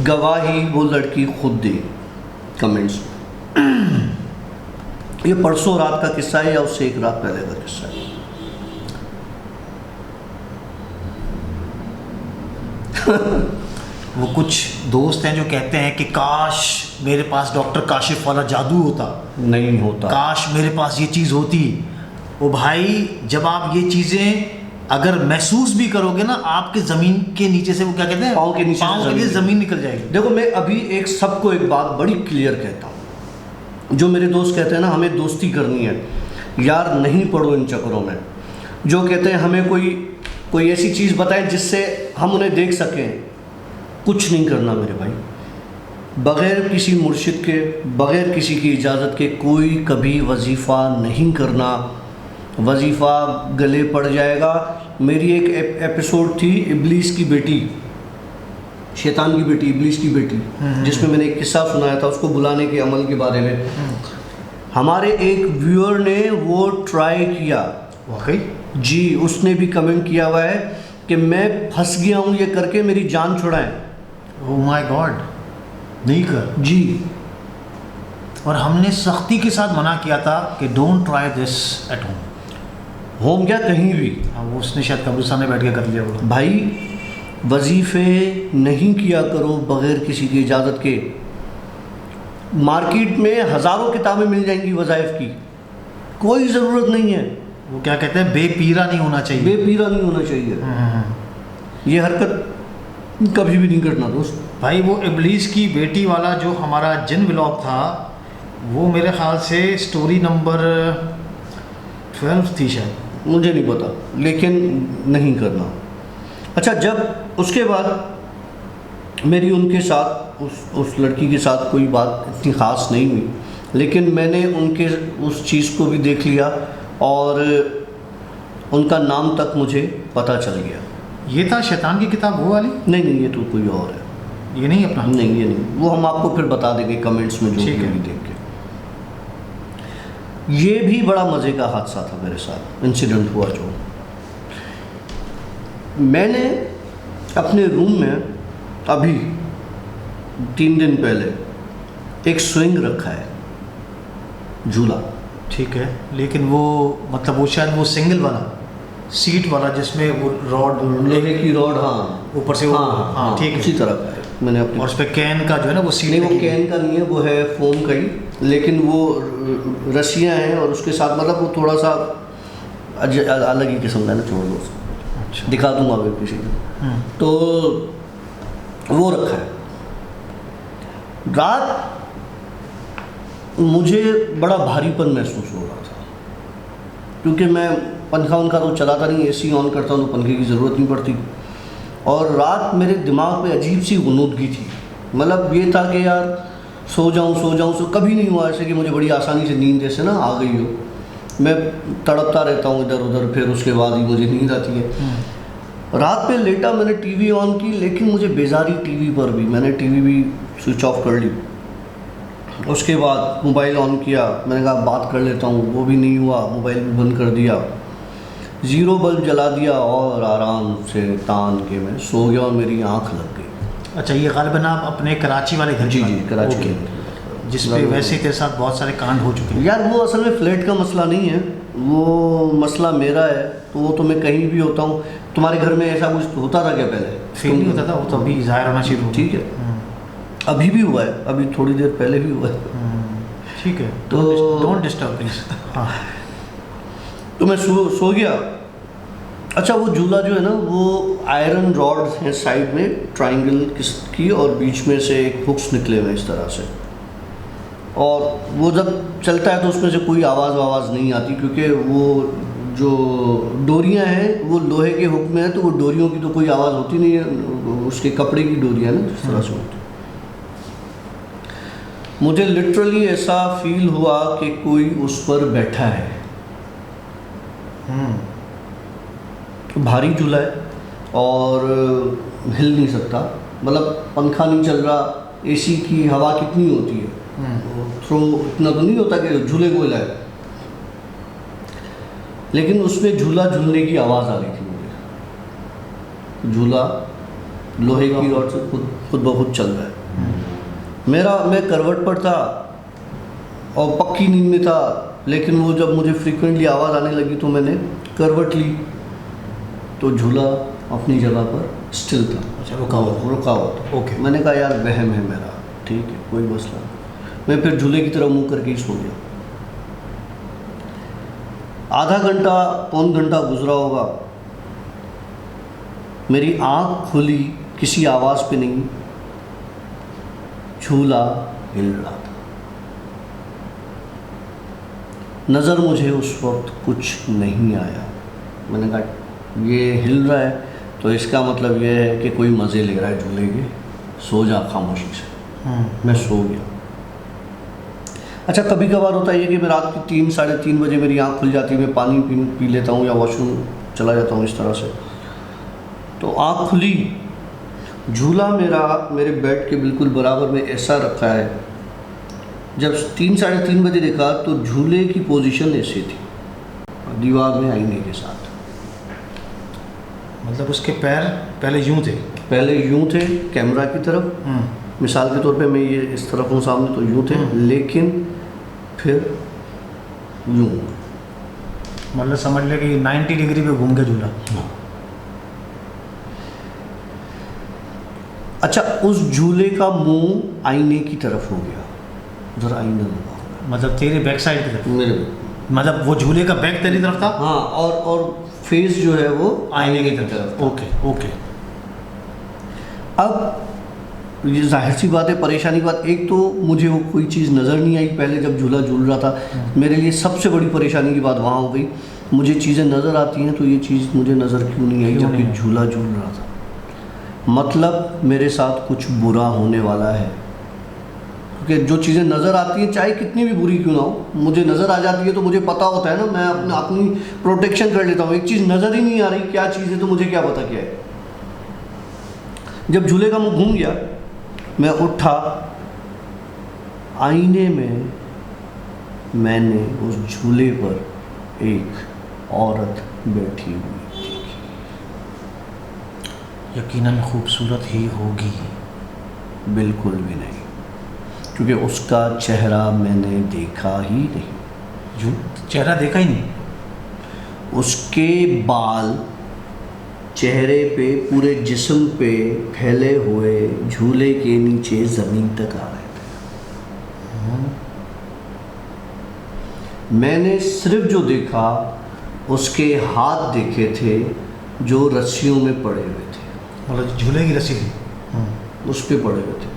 गवाही वो लड़की खुद दे कमेंट्स में। ये परसों रात का किस्सा है या उससे एक रात पहले का किस्सा है। वो कुछ दोस्त हैं जो कहते हैं कि काश मेरे पास डॉक्टर काशिफ वाला जादू होता, नहीं होता। काश मेरे पास ये चीज़ होती। ओ भाई, जब आप ये चीज़ें अगर महसूस भी करोगे ना, आपके ज़मीन के नीचे से, वो क्या कहते हैं, पाँव के नीचे पाँव के लिए ज़मीन निकल जाएगी। देखो, मैं अभी एक सबको एक बात बड़ी क्लियर कहता हूँ। जो मेरे दोस्त कहते हैं ना हमें दोस्ती करनी है, यार नहीं पड़ो इन चक्करों में। जो कहते हैं हमें कोई ऐसी चीज़ बताएं जिससे हम उन्हें देख सकें, कुछ नहीं करना मेरे भाई। बग़ैर किसी मुर्शिद के, बग़ैर किसी की इजाज़त के कोई कभी वजीफ़ा नहीं करना। वजीफ़ा गले पड़ जाएगा। मेरी एक एपिसोड थी इब्लीस की बेटी, शैतान की बेटी, इब्लीस की बेटी, जिसमें मैंने एक किस्सा सुनाया था उसको बुलाने के अमल के बारे में। हमारे एक व्यूअर ने वो ट्राई किया। वाकई? जी, उसने भी कमेंट किया हुआ है कि मैं फंस गया हूँ ये करके, मेरी जान छुड़ाएं। ओह माय गॉड, नहीं कर। जी। और हमने सख्ती के साथ मना किया था कि don't try this at home. Home क्या, कहीं भी। हाँ, वो उसने शायद कब्रिस्तान में बैठ के कर लिया होगा। भाई, वजीफ़े नहीं किया करो बग़ैर किसी की इजाज़त के। मार्केट में हज़ारों किताबें मिल जाएंगी वज़ाइफ की, कोई ज़रूरत नहीं है। वो क्या कहते हैं, बेपीरा नहीं होना चाहिए। बेपीरा नहीं होना चाहिए। ये हरकत कभी भी नहीं करना दोस्त। भाई, वो इब्लीस की बेटी वाला जो हमारा जिन व्लॉग था, वो मेरे ख़्याल से स्टोरी नंबर 12 थी शायद, मुझे नहीं पता, लेकिन नहीं करना। अच्छा, जब उसके बाद मेरी उनके साथ उस लड़की के साथ कोई बात इतनी ख़ास नहीं हुई, लेकिन मैंने उनके उस चीज़ को भी देख लिया और उनका नाम तक मुझे पता चल गया। ये था शैतान की किताब वो वाली? नहीं नहीं, ये तो कोई और है। ये नहीं अपना? नहीं ये नहीं, वो हम आपको फिर बता देंगे कमेंट्स में जो ठीक है। भी देख के। ये भी बड़ा मज़े का हादसा था मेरे साथ, इंसिडेंट हुआ जो। मैंने अपने रूम में अभी 3 दिन पहले एक स्विंग रखा है, झूला। ठीक है, लेकिन वो मतलब वो शायद वो सिंगल वाला सीट वाला जिसमें वो रॉड, लोहे की रॉड, हाँ ऊपर से वो, हाँ ठीक है, उसी तरह का है। मैंने अपने और उस पर कैन का जो है ना वो सीट नहीं, वो लगी है। कैन का नहीं है, वो है फोम का ही, लेकिन वो रस्सियाँ हैं और उसके साथ मतलब वो थोड़ा सा अलग ही किस्म का है ना, छोड़ दो उसको, अच्छा। दिखा दूंगा अगर किसी को। तो वो रखा है। रात मुझे बड़ा भारीपन महसूस हो रहा था, क्योंकि मैं पंखा उनका तो चलाता नहीं, एसी ऑन करता हूँ तो पंखे की ज़रूरत नहीं पड़ती। और रात मेरे दिमाग में अजीब सी गुनूदगी थी, मतलब ये था कि यार सो जाऊँ सो कभी नहीं हुआ ऐसे कि मुझे बड़ी आसानी से नींद जैसे ना आ गई हो। मैं तड़पता रहता हूँ इधर उधर, फिर उसके बाद ही मुझे नींद आती है। रात में लेटा, मैंने टीवी ऑन की, लेकिन मुझे बेजारी टीवी पर भी, मैंने टीवी भी स्विच ऑफ कर ली। उसके बाद मोबाइल ऑन किया, मैंने कहा बात कर लेता हूँ, वो भी नहीं हुआ, मोबाइल भी बंद कर दिया, ज़ीरो बल्ब जला दिया और आराम से तान के मैं सो गया और मेरी आँख लग गई। अच्छा, ये गालिबन आप अपने कराची वाले घर की जी बात जी, कर रहे हैं? कराची ओके। में। जिस पे वैसे ही तेरे साथ बहुत सारे कांड हो चुके हैं। यार वो असल में फ्लैट का मसला नहीं है, वो मसला मेरा है, तो वो तो मैं कहीं भी होता हूँ। तुम्हारे घर में ऐसा कुछ होता था क्या पहले? फील नहीं होता था, वो तो अभी ज़ाहिर होना शुरू हो गया। ठीक है, अभी भी हुआ है, अभी थोड़ी देर पहले भी हुआ है। ठीक है, तो डोंट डिस्टर्ब प्लीज। हाँ, तो मैं सो गया। अच्छा, वो झूला जो है ना, वो आयरन रॉड है साइड में ट्रायंगल की, और बीच में से एक हुक्स निकले हुए इस तरह से, और वो जब चलता है तो उसमें से कोई आवाज़ नहीं आती, क्योंकि वो जो डोरियां हैं वो लोहे के हुक में है, तो वो डोरियों की तो कोई आवाज़ होती नहीं है, उसके कपड़े की डोरियां ना जिस तरह से होती। मुझे लिटरली ऐसा फील हुआ कि कोई उस पर बैठा है। भारी झूला है और हिल नहीं सकता, मतलब पंखा नहीं चल रहा, एसी की हवा कितनी होती है, थ्रो इतना तो नहीं होता कि झूले को हिलाए, लेकिन उसमें झूला झूलने की आवाज़ आ रही थी मुझे। झूला लोहे की रॉड से खुद ब खुद चल रहा है। मैं करवट पर था और पक्की नींद में था, लेकिन वो जब मुझे फ्रीक्वेंटली आवाज़ आने लगी तो मैंने करवट ली, तो झूला अपनी जगह पर स्टिल था। अच्छा, रुका हुआ था। ओके। मैंने कहा यार वहम है मेरा, ठीक है कोई मसला नहीं। मैं फिर झूले की तरफ मुंह करके ही सो गया। आधा घंटा पौन घंटा गुजरा होगा, मेरी आँख खुली किसी आवाज़ पे नहीं, झूला हिल रहा था। नज़र मुझे उस वक्त कुछ नहीं आया। मैंने कहा ये हिल रहा है तो इसका मतलब ये है कि कोई मज़े ले रहा है झूले के, सो जा खामोशी से। मैं सो गया। अच्छा, कभी कभार होता है कि मैं रात की 3 साढ़े 3 बजे मेरी आँख खुल जाती है, मैं पानी पी लेता हूँ या वॉशरूम चला जाता हूँ इस तरह से, तो आँख खुली, झूला मेरे बेड के बिल्कुल बराबर में ऐसा रखा है। जब 3 साढ़े 3 बजे देखा तो झूले की पोजीशन ऐसे थी, दीवार में आईने के साथ। मतलब उसके पैर पहले यूं थे कैमरा की तरफ, मिसाल के तौर पे मैं ये इस तरफ हूँ सामने तो यूं थे, लेकिन फिर यूं, मतलब समझ ले कि 90 डिग्री पे घूम के झूला। अच्छा, उस झूले का मुंह आईने की तरफ हो गया, उधर आईना लगा होगा मतलब तेरे बैक साइड की तरफ, मेरे, मतलब वो झूले का बैक तेरी तरफ था। हाँ, और फेस जो है वो आईने की तरफ। ओके। अब ये जाहिर सी बात है, परेशानी की बात, एक तो मुझे वो कोई चीज़ नज़र नहीं आई पहले जब झूला झूल रहा था। मेरे लिए सबसे बड़ी परेशानी की बात वहाँ हो गई, मुझे चीज़ें नज़र आती हैं तो ये चीज़ मुझे नज़र क्यों नहीं आई जबकि झूला झूल रहा था। मतलब मेरे साथ कुछ बुरा होने वाला है। क्योंकि जो चीज़ें नज़र आती हैं, चाहे कितनी भी बुरी क्यों ना हो, मुझे नज़र आ जाती है तो मुझे पता होता है ना, मैं अपनी प्रोटेक्शन कर लेता हूँ। एक चीज़ नज़र ही नहीं आ रही क्या चीज़ है, तो मुझे क्या पता क्या है। जब झूले का मुंह घूम गया, मैं उठा, आईने में मैंने उस झूले पर एक औरत बैठी हुई थी। यकीनन खूबसूरत ही होगी। बिल्कुल भी नहीं, क्योंकि उसका चेहरा मैंने देखा ही नहीं। जो चेहरा देखा ही नहीं। उसके बाल चेहरे पे, पूरे जिस्म पे फैले हुए झूले के नीचे ज़मीन तक आ रहे थे। मैंने सिर्फ जो देखा, उसके हाथ देखे थे जो रस्सियों में पड़े हुए थे, मतलब झूले की रस्सी थी, उस पे पड़े हुए थे।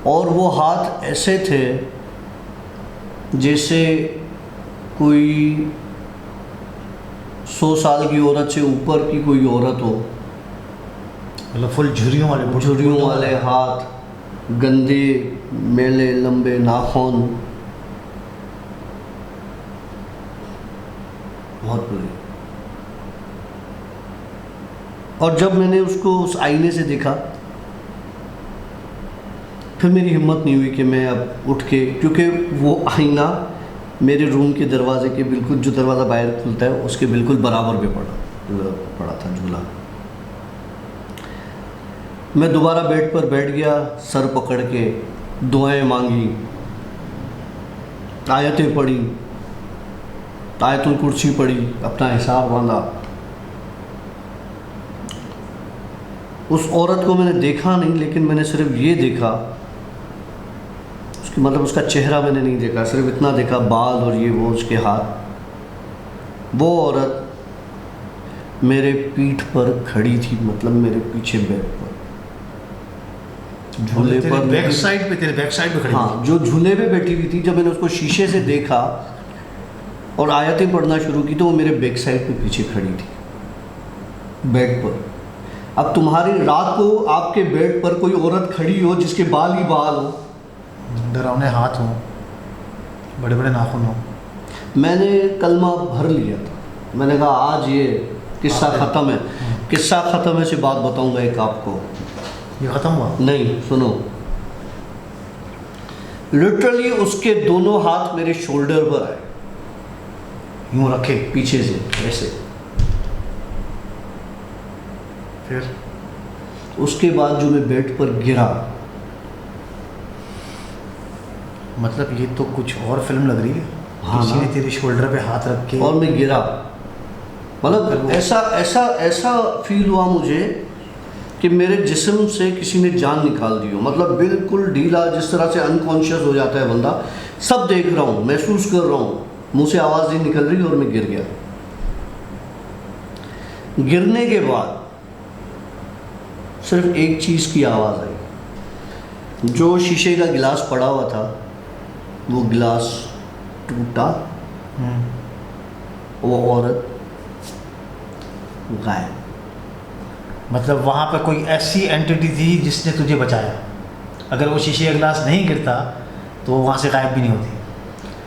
और वो हाथ ऐसे थे जैसे कोई 100 साल की औरत से ऊपर की कोई औरत हो। मतलब फुल झुर्रियों वाले हाथ, गंदे मैले लंबे नाखून, बहुत बुरी। और जब मैंने उसको उस आईने से देखा, फिर मेरी हिम्मत नहीं हुई कि मैं अब उठ के, क्योंकि वो आईना मेरे रूम के दरवाजे के बिल्कुल, जो दरवाज़ा बाहर खुलता है उसके बिल्कुल बराबर पे पड़ा था झूला। मैं दोबारा बेड पर बैठ गया, सर पकड़ के दुआएं मांगी, आयतें पढ़ी, आयतुल कुर्सी पढ़ी, अपना हिसाब बांधा। उस औरत को मैंने देखा नहीं, लेकिन मैंने सिर्फ ये देखा, उसकी मतलब उसका चेहरा मैंने नहीं देखा, सिर्फ इतना देखा, बाल और ये वो उसके हाथ। वो औरत मेरे पीठ पर खड़ी थी, मतलब मेरे पीछे बेड पर, झूले पर, बैक साइड पे, तेरे बैक साइड पे खड़ी। हाँ, जो झूले पे बैठी हुई थी। जब मैंने उसको शीशे से देखा और आयतें पढ़ना शुरू की, तो वो मेरे बैक साइड पे पीछे खड़ी थी बेड पर। अब तुम्हारी रात को आपके बेड पर कोई औरत खड़ी हो जिसके बाल ही बाल हो, डरावने हाथ हों, बड़े बड़े नाखून हों। मैंने कलमा भर लिया था। मैंने कहा आज ये किस्सा ख़त्म है। किस्सा ख़त्म है से बात बताऊंगा एक आपको। ये ख़त्म हुआ? नहीं, सुनो। लिटरली उसके दोनों हाथ मेरे शोल्डर पर आए, यूँ रखे पीछे से ऐसे। फिर उसके बाद जो मैं बेड पर गिरा, मतलब ये तो कुछ और फिल्म लग रही है। हाँ, किसी ने तेरे शोल्डर पे हाथ रख के, और मैं गिरा। मतलब ऐसा फील हुआ मुझे कि मेरे जिस्म से किसी ने जान निकाल दी हो। मतलब बिल्कुल ढीला, जिस तरह से अनकॉन्शियस हो जाता है बंदा। सब देख रहा हूँ, महसूस कर रहा हूँ, मुंह से आवाज़ नहीं निकल रही, और मैं गिर गया। गिरने के बाद सिर्फ एक चीज़ की आवाज़ आई। जो शीशे का गिलास पड़ा हुआ था, वो गिलास टूटा, वो औरत गायब। मतलब वहाँ पे कोई ऐसी एंटिटी थी जिसने तुझे बचाया। अगर वो शीशे का गिलास नहीं गिरता तो वो वहाँ से गायब भी नहीं होती।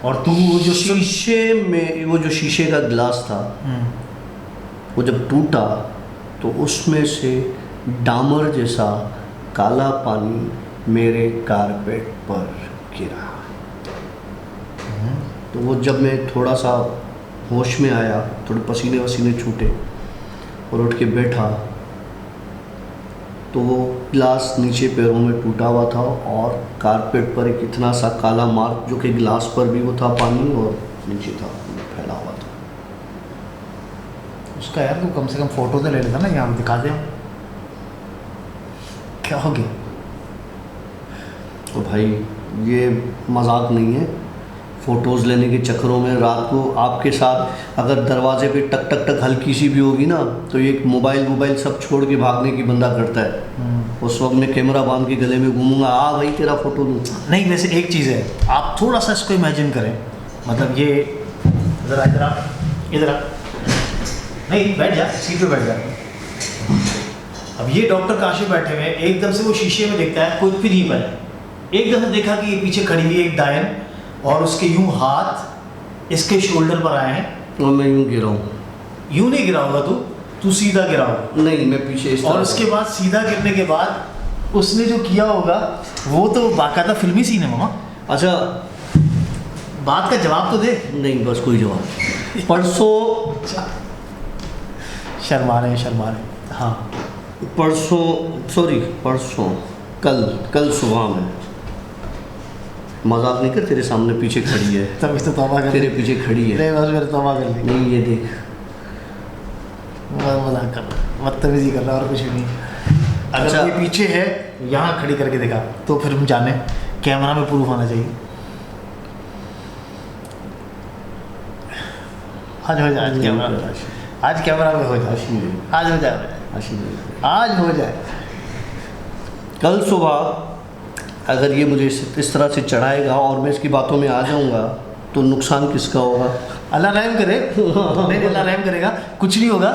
और तू वो जो शीशे में, वो जो शीशे का गिलास था, वो जब टूटा तो उसमें से डामर जैसा काला पानी मेरे कारपेट पर गिरा। तो वो जब मैं थोड़ा सा होश में आया, थोड़े पसीने वसीने छूटे और उठ के बैठा, तो वो गिलास नीचे पैरों में टूटा हुआ था और कारपेट पर एक इतना सा काला मार्क, जो कि गिलास पर भी वो था पानी और नीचे था, फैला हुआ था। उसका यार तू कम से कम फ़ोटो तो ले लेता ना, यहाँ दिखा दे। क्या हो गया? तो भाई ये मजाक नहीं है। फ़ोटोज़ लेने के चक्करों में रात को आपके साथ अगर दरवाजे पे टक टक टक हल्की सी भी होगी ना, तो ये मोबाइल सब छोड़ के भागने की बंदा करता है। उस वक्त मैं कैमरा बांध के गले में घूमूंगा, आ भाई तेरा फ़ोटो लूँ। नहीं, वैसे एक चीज़ है, आप थोड़ा सा इसको इमेजिन करें। मतलब ये ज़रा इधर नहीं, बैठ जा, सीट पे बैठ जा। अब ये डॉक्टर काशी बैठे हुए हैं, एकदम से वो शीशे में देखता है, कुछ भी नहीं पाया, एकदम से देखा कि ये पीछे खड़ी हुई है एक डायन, और उसके यूं हाथ इसके शोल्डर पर आए हैं। और मैं यूँ गिरा हूँ। यूं नहीं गिरा होगा तू सीधा गिरा होगा। नहीं, मैं पीछे इस और तरह उसके बाद सीधा गिरने के बाद उसने जो किया होगा वो तो बाकायदा फिल्मी सीन है मामा। अच्छा, बात का जवाब तो दे। नहीं बस कोई जवाब नहीं। परसों शर्मा रहे हाँ। परसों कल सुबह में, मजाक नहीं कर, तेरे सामने पीछे खड़ी है, तब इस तो तौबा कर तेरे पीछे खड़ी है। नहीं बस मेरे तौबा कर ली। नहीं ये देख, मजाक कर रहा, बदतमीजी कर रहा और कुछ भी नहीं। अगर अच्छा। कोई पीछे है यहाँ खड़ी करके देखा तो फिर हम जाने कैमरा में प्रूफ आना चाहिए। आज हो जाए, आज कैमरा में हो जाए, आज हो जाए, आज हो जाए। कल सुबह अगर ये मुझे इस तरह से चढ़ाएगा और मैं इसकी बातों में आ जाऊंगा तो नुकसान किसका होगा? अल्लाह रहम करे। नहीं, अल्लाह रहम करेगा, कुछ नहीं होगा,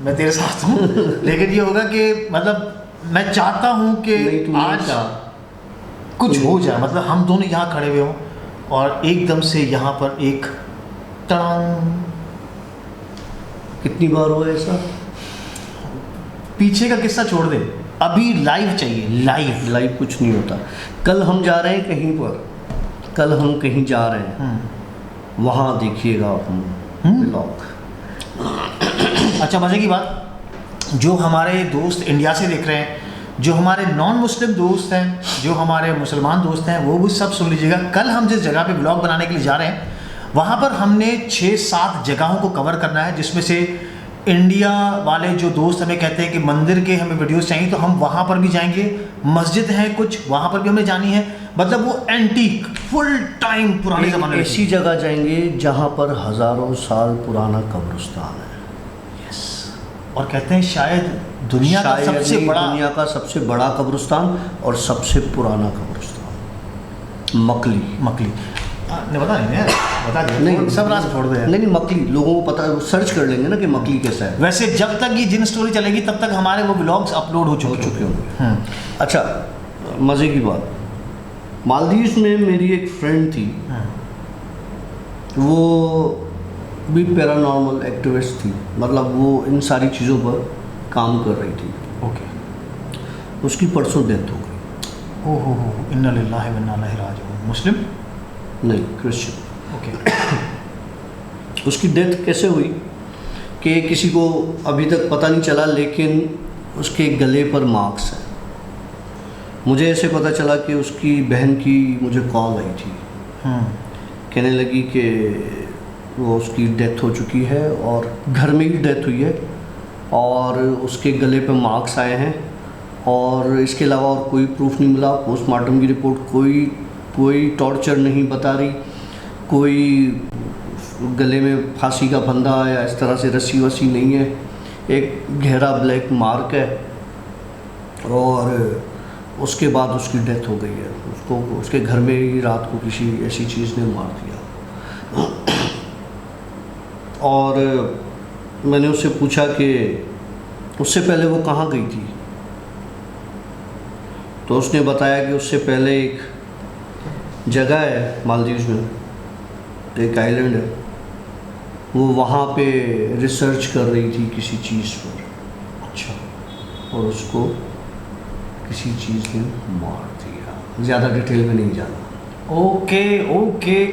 मैं तेरे साथ हूँ। लेकिन ये होगा कि मतलब मैं चाहता हूँ कि आज कुछ हो जाए, मतलब हम दोनों यहाँ खड़े हुए हों और एकदम से यहाँ पर एक टंग। कितनी बार हुआ ऐसा? पीछे का किस्सा छोड़ दे, अभी लाइव चाहिए, लाइव कुछ नहीं होता। कल हम जा रहे हैं कहीं पर, कल हम कहीं जा रहे हैं, वहाँ देखिएगा आप ब्लॉग। अच्छा, मज़े की बात, जो हमारे दोस्त इंडिया से देख रहे हैं, जो हमारे नॉन मुस्लिम दोस्त हैं, जो हमारे मुसलमान दोस्त हैं, वो भी सब सुन लीजिएगा। कल हम जिस जगह पे ब्लॉग बनाने के लिए जा रहे हैं वहाँ पर हमने 6-7 जगहों को कवर करना है, जिसमें से इंडिया वाले जो दोस्त हमें कहते हैं कि मंदिर के हमें वीडियोस चाहिए, तो हम वहाँ पर भी जाएंगे। मस्जिद हैं कुछ, वहाँ पर भी हमें जानी है, मतलब वो एंटीक फुल टाइम पुराने ज़माने में। ऐसी जगह जाएंगे जहाँ पर हज़ारों साल पुराना कब्रिस्तान है। और कहते हैं शायद दुनिया का सबसे बड़ा कब्रिस्तान और सबसे पुराना कब्रिस्तान मकली। नहीं बता नहीं सब राज छोड़ दे। नहीं मकली, लोगों को पता, सर्च कर लेंगे ना कि मकली कैसा है। वैसे जब तक ये जिन स्टोरी चलेगी तब तक हमारे वो व्लॉग्स अपलोड हो चुके होंगे। अच्छा, मज़े की बात, मालदीव्स में मेरी एक फ्रेंड थी, वो भी पैरानॉर्मल एक्टिविस्ट थी, मतलब वो इन सारी चीज़ों पर काम कर रही थी। ओके। उसकी परसों डेथ हो गई। ओहो, इन्ना लिल्लाहि व इन्ना इलैहि राजिऊन। मुस्लिम? नहीं, क्रिश्चियन। ओके। उसकी डेथ कैसे हुई कि किसी को अभी तक पता नहीं चला, लेकिन उसके गले पर मार्क्स हैं। मुझे ऐसे पता चला कि उसकी बहन की मुझे कॉल आई थी, कहने लगी कि वो उसकी डेथ हो चुकी है और घर में ही डेथ हुई है और उसके गले पे मार्क्स आए हैं और इसके अलावा और कोई प्रूफ नहीं मिला। पोस्टमार्टम की रिपोर्ट कोई टॉर्चर नहीं बता रही, कोई गले में फांसी का फंदा या इस तरह से रस्सी वस्सी नहीं है, एक गहरा ब्लैक मार्क है और उसके बाद उसकी डेथ हो गई है। उसको उसके घर में ही रात को किसी ऐसी चीज़ ने मार दिया। और मैंने उससे पूछा कि उससे पहले वो कहाँ गई थी, तो उसने बताया कि उससे पहले एक जगह है मालदीव्स में, एक आइलैंड है, वो वहाँ पे रिसर्च कर रही थी किसी चीज़ पर। अच्छा। और उसको किसी चीज़ ने मार दिया। ज़्यादा डिटेल में नहीं जाना।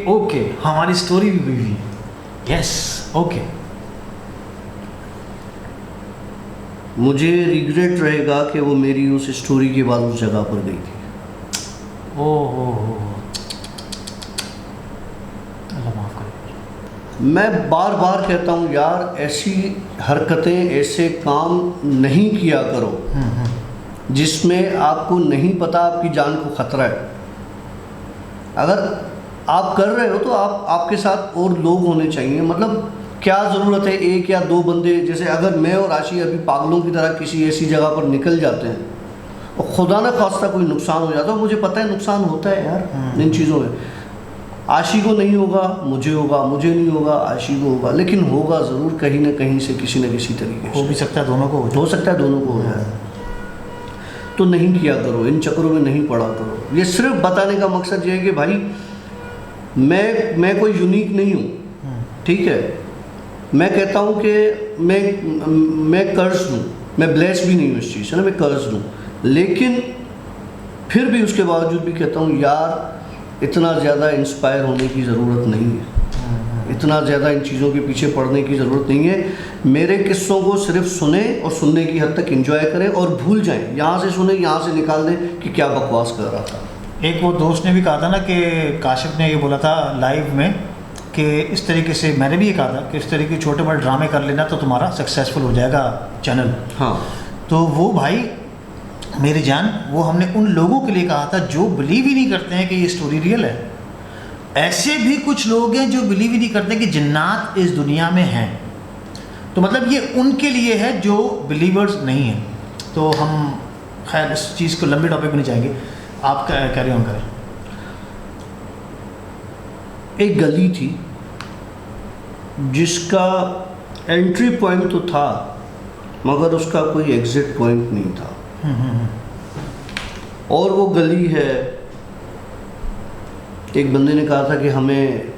ओके, हमारी स्टोरी भी हुई है। Yes, okay. मुझे रिग्रेट रहेगा कि वो मेरी उस स्टोरी के बाद उस जगह पर गई थी। ओहो, अल्लाह माफ़ करे। मैं बार बार कहता हूँ यार, ऐसी हरकतें, ऐसे काम नहीं किया करो जिसमें आपको नहीं पता आपकी जान को ख़तरा है। अगर आप कर रहे हो तो आपके साथ और लोग होने चाहिए। मतलब क्या ज़रूरत है एक या दो बंदे, जैसे अगर मैं और आशी अभी पागलों की तरह किसी ऐसी जगह पर निकल जाते हैं और खुदा न खास्ता कोई नुकसान हो जाता है, मुझे पता है नुकसान होता है यार इन चीज़ों में। आशी को नहीं होगा, मुझे होगा, मुझे नहीं होगा, आशी को होगा, लेकिन होगा ज़रूर कहीं ना कहीं से, किसी न किसी तरीके से। हो भी सकता है दोनों को, हो सकता है दोनों को हो जाए। तो नहीं किया करो, इन चक्करों में नहीं पड़ा करो। ये सिर्फ बताने का मकसद ये है कि भाई मैं कोई यूनिक नहीं हूँ, ठीक है। मैं कहता हूँ कि मैं कर्ज हूँ, मैं ब्लेस भी नहीं हूँ इस चीज़ से ना, मैं कर्ज हूँ, लेकिन फिर भी उसके बावजूद भी कहता हूँ यार इतना ज़्यादा इंस्पायर होने की ज़रूरत नहीं है, इतना ज़्यादा इन चीज़ों के पीछे पड़ने की ज़रूरत नहीं है। मेरे किस्सों को सिर्फ सुने और सुनने की हद तक एंजॉय करें और भूल जाएं, यहाँ से सुने यहाँ से निकाल दें कि क्या बकवास कर रहा था। एक वो दोस्त ने भी कहा था ना कि काशिफ ने ये बोला था लाइव में कि इस तरीके से, मैंने भी ये कहा था कि इस तरीके के छोटे बड़े ड्रामे कर लेना तो तुम्हारा सक्सेसफुल हो जाएगा चैनल। हाँ, तो वो भाई मेरी जान, वो हमने उन लोगों के लिए कहा था जो बिलीव ही नहीं करते हैं कि ये स्टोरी रियल है। ऐसे भी कुछ लोग हैं जो बिलीव ही नहीं करते कि जिन्नात इस दुनिया में हैं, तो मतलब ये उनके लिए है जो बिलीवर्स नहीं हैं। तो हम खैर इस चीज़ को लंबे टॉपिक में नहीं जाएंगे, आप कैरी ऑन करें। एक गली थी जिसका एंट्री पॉइंट तो था मगर उसका कोई एग्जिट पॉइंट नहीं था। और वो गली है, एक बंदे ने कहा था कि हमें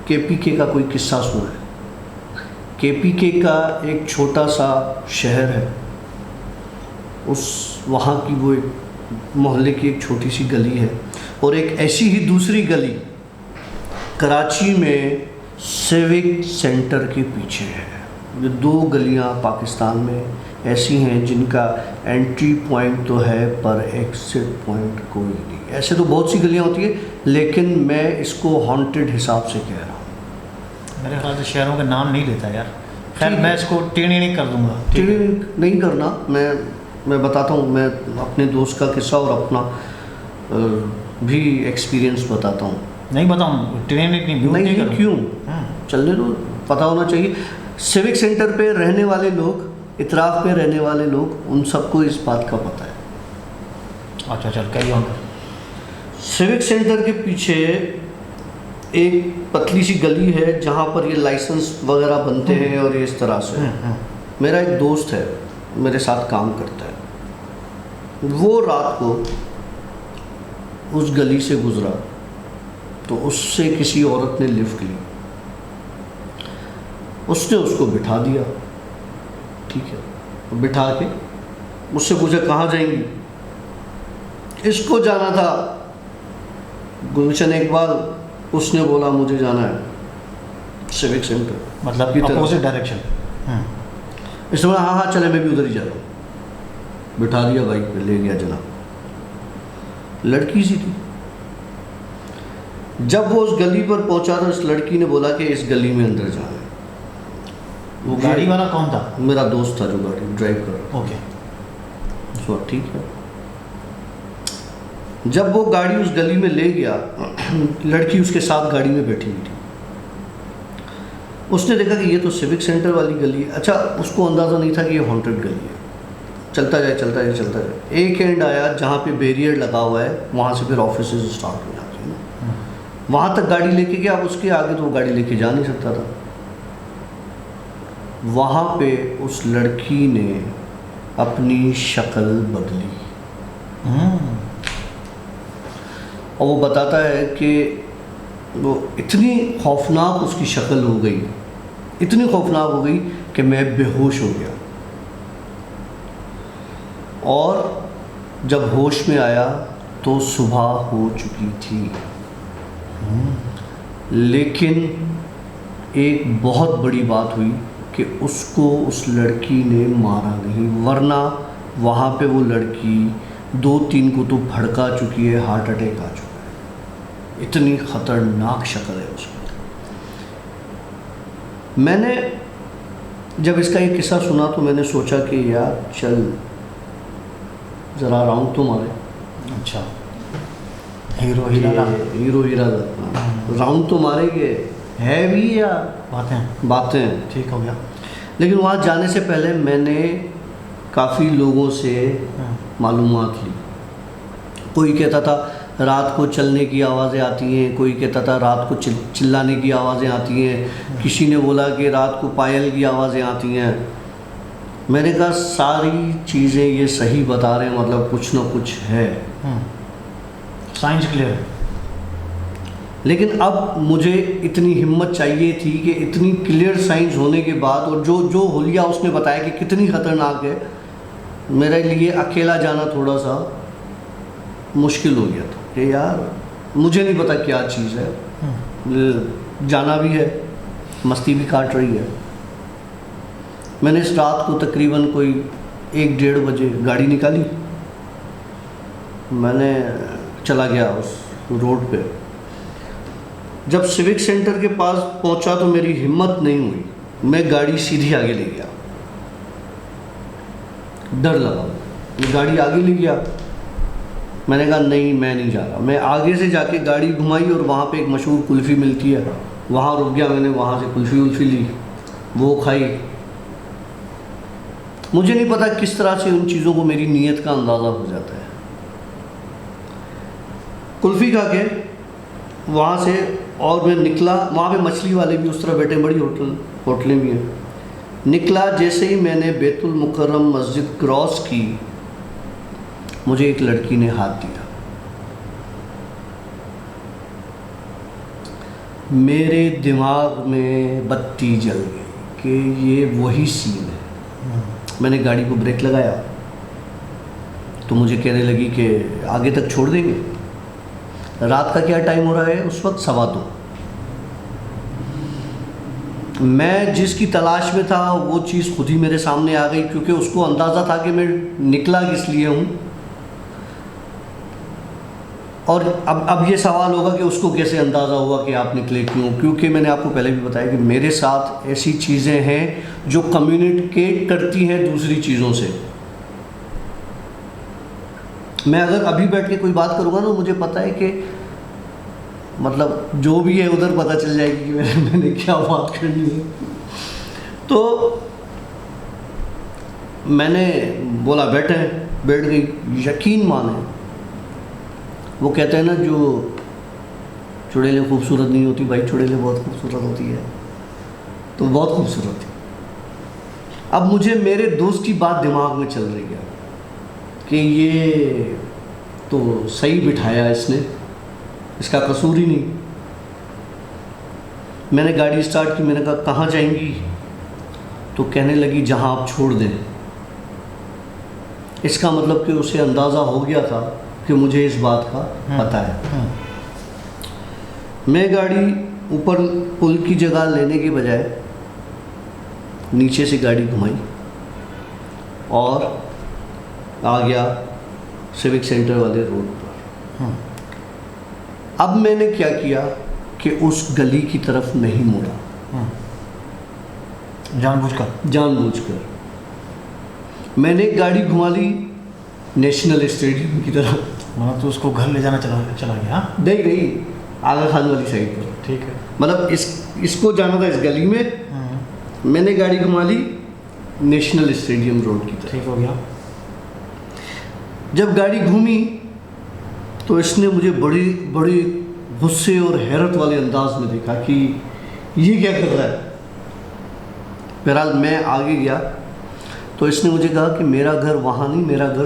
केपीके का कोई किस्सा सुना है। केपीके का एक छोटा सा शहर है, उस वहाँ की वो एक मोहल्ले की एक छोटी सी गली है, और एक ऐसी ही दूसरी गली कराची में सिविक सेंटर के पीछे है। ये दो गलियाँ पाकिस्तान में ऐसी हैं जिनका एंट्री पॉइंट तो है पर एग्जिट पॉइंट कोई नहीं। ऐसे तो बहुत सी गलियाँ होती है, लेकिन मैं इसको हॉन्टेड हिसाब से कह रहा हूँ। मेरे ख्याल से शहरों का नाम नहीं लेता यार। खैर मैं इसको टेढ़ी नहीं कर दूंगा, टेढ़ी नहीं करना। मैं बताता हूँ, मैं अपने दोस्त का किस्सा और अपना भी एक्सपीरियंस बताता हूँ। नहीं बताऊँ, टेढ़ी नहीं करूँ। क्यों, चलने दो, पता होना चाहिए। सिविक सेंटर पे रहने वाले लोग, इतराफ़ पे रहने वाले लोग, उन सबको इस बात का पता है। अच्छा चल कैरी ऑन कर। सिविक सेंटर के पीछे एक पतली सी गली है जहाँ पर ये लाइसेंस वगैरह बनते हैं और ये इस तरह से। मेरा एक दोस्त है, मेरे साथ काम करता है, वो रात को उस गली से गुजरा तो उससे किसी औरत ने लिफ्ट ली, उसने उसको बिठा दिया, ठीक है। बिठा के मुझसे पूछा कहाँ जाएंगी, इसको जाना था गुलशन इकबाल, उसने बोला मुझे जाना है सिविक सेंटर, मतलब अपोजिट डायरेक्शन। इसने बोला हाँ चले, मैं भी उधर ही जा रहा हूँ। बिठा दिया बाइक पे, ले गया जनाब। लड़की सी थी। जब वो उस गली पर पहुंचा तो इस लड़की ने बोला कि इस गली में अंदर जाना है। वो गाड़ी वाला कौन था? मेरा दोस्त था जो गाड़ी ड्राइव कर रहा। ओके, सो ठीक है। जब वो गाड़ी उस गली में ले गया, लड़की उसके साथ गाड़ी में बैठी हुई थी। उसने देखा कि ये तो सिविक सेंटर वाली गली है। अच्छा, उसको अंदाज़ा नहीं था कि ये हॉन्टेड गली है। चलता जाए चलता जाए चलता जाए, एक एंड आया जहाँ पे बैरियर लगा हुआ है, वहाँ से फिर ऑफिस स्टार्ट हो जाती है ना, वहाँ तक गाड़ी लेके गया। अब उसके आगे तो वो गाड़ी लेके जा नहीं सकता था। वहाँ पे उस लड़की ने अपनी शक्ल बदली, और वो बताता है कि वो इतनी खौफनाक उसकी शक्ल हो गई, इतनी खौफनाक हो गई कि मैं बेहोश हो गया। और जब होश में आया तो सुबह हो चुकी थी। लेकिन एक बहुत बड़ी बात हुई कि उसको उस लड़की ने मारा नहीं, वरना वहाँ पे वो लड़की 2-3 को तो भड़का चुकी है, हार्ट अटैक आ चुका है। इतनी ख़तरनाक शक्ल है उसकी। मैंने जब इसका ये किस्सा सुना तो मैंने सोचा कि यार चल ज़रा राउंड तो मारे। अच्छा, हीरो हीरा राउंड तो मारेंगे, है भी या बातें। ठीक हो गया। लेकिन वहाँ जाने से पहले मैंने काफ़ी लोगों से मालूमात ली। कोई कहता था रात को चलने की आवाज़ें आती हैं, कोई कहता था रात को चिल्लाने की आवाज़ें आती हैं, किसी ने बोला कि रात को पायल की आवाज़ें आती हैं। मैंने कहा सारी चीज़ें ये सही बता रहे हैं, मतलब कुछ ना कुछ है। साइंस क्लियर है। लेकिन अब मुझे इतनी हिम्मत चाहिए थी कि इतनी क्लियर साइंस होने के बाद, और जो जो हुलिया उसने बताया कि कितनी ख़तरनाक है, मेरे लिए अकेला जाना थोड़ा सा मुश्किल हो गया था कि यार मुझे नहीं पता क्या चीज़ है, जाना भी है, मस्ती भी काट रही है। मैंने इस रात को तकरीबन कोई 1-1:30 बजे गाड़ी निकाली, मैंने चला गया उस रोड पे। जब सिविक सेंटर के पास पहुंचा तो मेरी हिम्मत नहीं हुई, मैं गाड़ी सीधी आगे ले गया। डर लगा, मैं गाड़ी आगे ले गया। मैंने कहा नहीं, मैं नहीं जा रहा। मैं आगे से जाके गाड़ी घुमाई और वहाँ पे एक मशहूर कुल्फ़ी मिलती है, वहाँ रुक गया। मैंने वहाँ से कुल्फ़ी उल्फ़ी ली, वो खाई। मुझे नहीं पता किस तरह से उन चीज़ों को मेरी नीयत का अंदाज़ा हो जाता है। कुल्फ़ी खा के वहाँ से और मैं निकला, वहाँ पे मछली वाले भी उस तरह बैठे, बड़ी होटलें भी हैं। निकला, जैसे ही मैंने बैतुल मुकर्रम मस्जिद क्रॉस की, मुझे एक लड़की ने हाथ दिया। मेरे दिमाग में बत्ती जल गई कि ये वही सीन है। मैंने गाड़ी को ब्रेक लगाया तो मुझे कहने लगी कि आगे तक छोड़ देंगे। रात का क्या टाइम हो रहा है उस वक्त? 2:15। मैं जिसकी तलाश में था वो चीज़ खुद ही मेरे सामने आ गई, क्योंकि उसको अंदाज़ा था कि मैं निकला किस लिए हूँ। और अब ये सवाल होगा कि उसको कैसे अंदाज़ा हुआ कि आप निकले क्यों? क्योंकि मैंने आपको पहले भी बताया कि मेरे साथ ऐसी चीज़ें हैं जो कम्युनिकेट करती हैं दूसरी चीज़ों से। मैं अगर अभी बैठ के कोई बात करूँगा ना, मुझे पता है कि मतलब जो भी है उधर पता चल जाएगी कि मैंने क्या बात करनी है। तो मैंने बोला बैठ गई। यकीन माने, वो कहते हैं ना, जो चुड़ैलें खूबसूरत नहीं होती भाई, चुड़ैलें बहुत खूबसूरत होती है। तो बहुत खूबसूरत थी। अब मुझे मेरे दोस्त की बात दिमाग में चल रही है कि ये तो सही बिठाया इसने, इसका कसूर ही नहीं। मैंने गाड़ी स्टार्ट की, मैंने कहा कहाँ जाएंगी? तो कहने लगी जहाँ आप छोड़ दें। इसका मतलब कि उसे अंदाज़ा हो गया था कि मुझे इस बात का पता है। मैं गाड़ी ऊपर पुल की जगह लेने के बजाय नीचे से गाड़ी घुमाई और आ गया सिविक सेंटर वाले रोड पर। अब मैंने क्या किया कि उस गली की तरफ नहीं मुड़ा। जानबूझकर मैंने गाड़ी घुमा ली नेशनल स्टेडियम की तरफ। मतलब तो उसको घर ले जाना चला गया? नहीं, आगा खान वाली साइड पर। ठीक है। मतलब इसको जाना था इस गली में, मैंने गाड़ी घुमा ली नेशनल स्टेडियम रोड की तरफ। ठीक हो गया। जब गाड़ी घूमी तो इसने मुझे बड़ी गुस्से और हैरत वाले अंदाज में देखा कि ये क्या कर रहा है। बहरहाल मैं आगे गया तो इसने मुझे कहा कि मेरा घर वहाँ नहीं, मेरा घर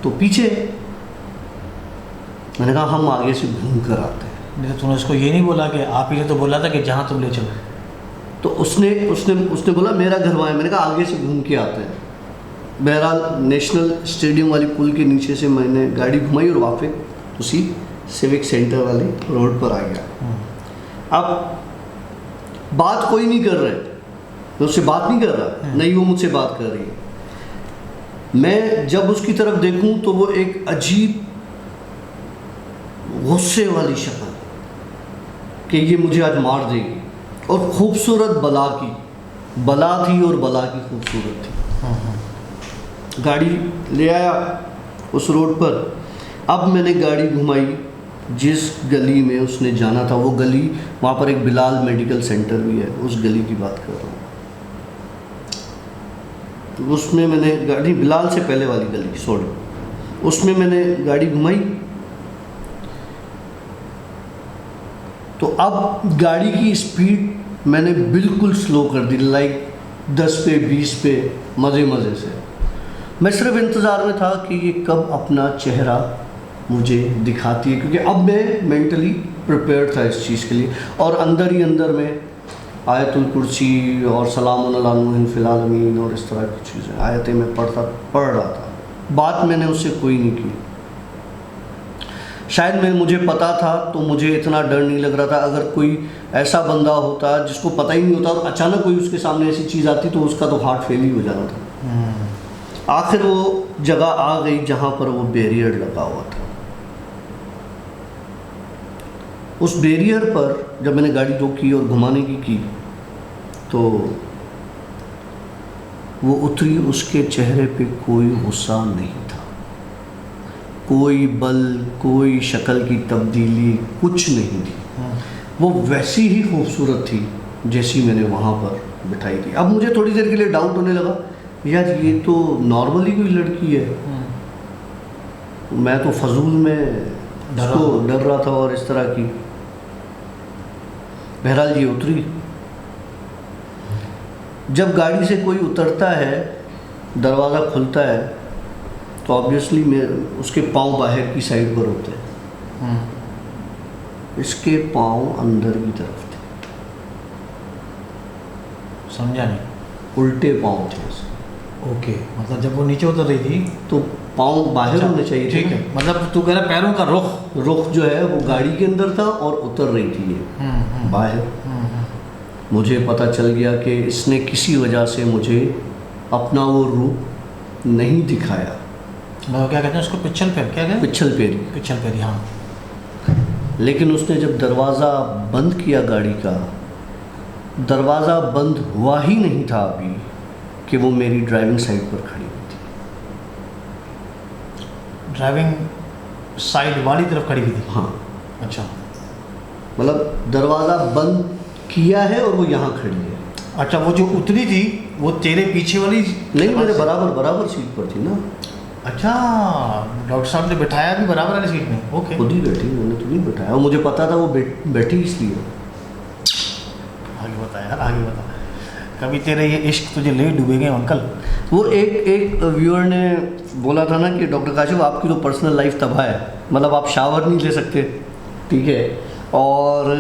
तो पीछे है। मैंने कहा हम आगे से घूम कर आते हैं। नहीं तो तूने उसको ये नहीं बोला कि आप ही ने तो बोला था कि जहाँ तुम ले चलो? तो उसने बोला मेरा घर वहाँ है। मैंने कहा आगे से घूम के आते हैं। बहरहाल नेशनल स्टेडियम वाली पुल के नीचे से मैंने गाड़ी घुमाई और वापस उसी सिविक सेंटर वाले रोड पर आ गया। अब बात कोई नहीं कर रहे, मैं उससे बात नहीं कर रहा, नहीं वो मुझसे बात कर रही है। मैं जब उसकी तरफ देखूं तो वो एक अजीब गुस्से वाली शक्ल कि ये मुझे आज मार देगी, और खूबसूरत बला थी और बला की खूबसूरत थी। गाड़ी ले आया उस रोड पर। अब मैंने गाड़ी घुमाई जिस गली में उसने जाना था, वो गली, वहाँ पर एक बिलाल मेडिकल सेंटर भी है, उस गली की बात कर रहा हूँ। तो उसमें मैंने गाड़ी, बिलाल से पहले वाली गली सॉरी, उसमें मैंने गाड़ी घुमाई। तो अब गाड़ी की स्पीड मैंने बिल्कुल स्लो कर दी, लाइक 10 पे 20 पे मज़े मज़े से। मैं सिर्फ इंतज़ार में था कि ये कब अपना चेहरा मुझे दिखाती है, क्योंकि अब मैं मेंटली प्रिपेयर्ड था इस चीज़ के लिए। और अंदर ही अंदर में आयतुल कुर्सी और सलामुन अला नूहिन फिल आलमीन और इस तरह की चीज़ें आयतें मैं पढ़ रहा था। बात मैंने उससे कोई नहीं की। शायद मुझे पता था तो मुझे इतना डर नहीं लग रहा था। अगर कोई ऐसा बंदा होता जिसको पता ही नहीं होता और अचानक कोई उसके सामने ऐसी चीज़ आती तो उसका तो हार्ट फेल ही हो जाना था। आखिर वो जगह आ गई जहाँ पर वो बैरियर लगा हुआ था। उस बैरियर पर जब मैंने गाड़ी रोकी और घुमाने की तो वो उतरी, उसके चेहरे पे कोई गुस्सा नहीं था, कोई बल, कोई शक्ल की तब्दीली कुछ नहीं थी। वो वैसी ही खूबसूरत थी जैसी मैंने वहाँ पर बिठाई थी। अब मुझे थोड़ी देर के लिए डाउट होने लगा, यार ये तो नॉर्मली कोई लड़की है। मैं तो फजूल में डर रहा था और इस तरह की। बहरहाल ये उतरी। जब गाड़ी से कोई उतरता है, दरवाज़ा खुलता है तो ऑब्वियसली उसके पाँव बाहर की साइड पर होते हैं, इसके पाँव अंदर की तरफ थे। समझा नहीं? उल्टे पाँव थे उसके। ओके, मतलब जब वो नीचे उतर रही थी तो पाँव बाहर होने चाहिए। ठीक है, मतलब तू कह रहा पैरों का रुख जो है वो गाड़ी के अंदर था और उतर रही थी ये बाहर। मुझे पता चल गया कि इसने किसी वजह से मुझे अपना वो रूप नहीं दिखाया। क्या कहते हैं उसको? पिछल पैर? क्या कहते हैं? पिछल पैरी, हाँ। लेकिन उसने जब दरवाज़ा बंद किया गाड़ी का, दरवाज़ा बंद हुआ ही नहीं था अभी कि वो मेरी ड्राइविंग साइड पर खड़ी हुई थी। ड्राइविंग साइड वाली तरफ खड़ी हुई थी? हाँ। अच्छा, मतलब दरवाज़ा बंद किया है और वो यहाँ खड़ी है। अच्छा, वो जो उतरी थी वो तेरे पीछे वाली? नहीं, मेरे बराबर सीट पर थी ना। अच्छा, डॉक्टर साहब ने बिठाया भी बराबर वाली सीट में? ओके। खुद ही बैठी, मैंने तो नहीं बैठाया। और मुझे पता था वो बैठी इसलिए। आगे बता यार, आगे बता। कभी तेरे ये इश्क तुझे ले डूबेंगे अंकल। वो एक व्यूअर ने बोला था ना कि डॉक्टर काशिफ आपकी तो पर्सनल लाइफ तबाह है, मतलब आप शावर नहीं ले सकते, ठीक है, और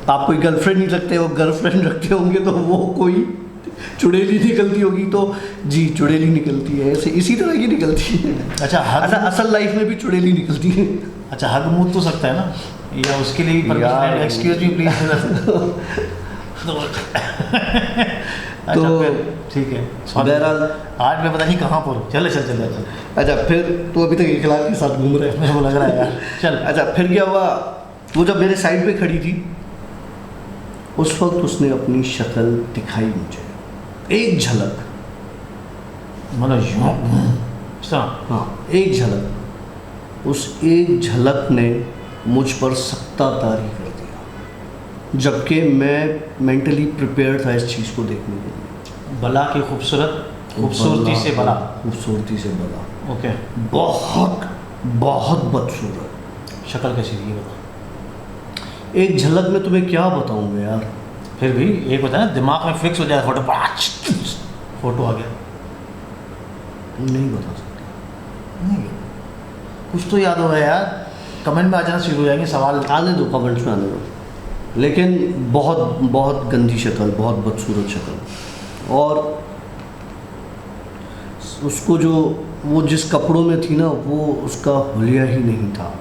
आप कोई गर्लफ्रेंड नहीं रखते, और गर्लफ्रेंड रखते होंगे तो वो कोई चुड़ैली निकलती होगी। तो जी, चुड़ैली निकलती है, ऐसे इसी तरह की निकलती है। अच्छा, असल लाइफ में भी चुड़ैली निकलती है। अच्छा, हग मुँह तो सकता है ना, या उसके लिए भी एक्सक्यूज मी प्लीज। तो ठीक है, बहरहाल आज मैं पता नहीं कहाँ पर। चल। अच्छा, फिर तो अभी तक एक लाख के साथ घूम रहे हैं, मुझे लग रहा है यार। चल। अच्छा, फिर क्या हुआ, वो जब मेरे साइड पे खड़ी थी उस वक्त उसने अपनी शक्ल दिखाई मुझे, एक झलक, मतलब हाँ, एक झलक। उस एक झलक ने मुझ पर सत्ता तारी कर दिया, जबकि मैं मेंटली प्रिपेयर था इस चीज़ को देखने के लिए। बला की खूबसूरती से बला। ओके। बहुत बदसूरत। शक्ल कैसी थी ये बता। एक झलक में तुम्हें क्या बताऊंगा यार। फिर भी एक बता ना, दिमाग में फिक्स हो जाए फोटो आ गया। नहीं बता सकते। नहीं, कुछ तो याद होगा यार। कमेंट में आ जाना शुरू हो जाएंगे सवाल। आने दो, कमेंट्स में आने दो। लेकिन बहुत गंदी शक्ल, बहुत बदसूरत शक्ल। और उसको जो वो जिस कपड़ों में थी ना, वो उसका हुलिया ही नहीं था।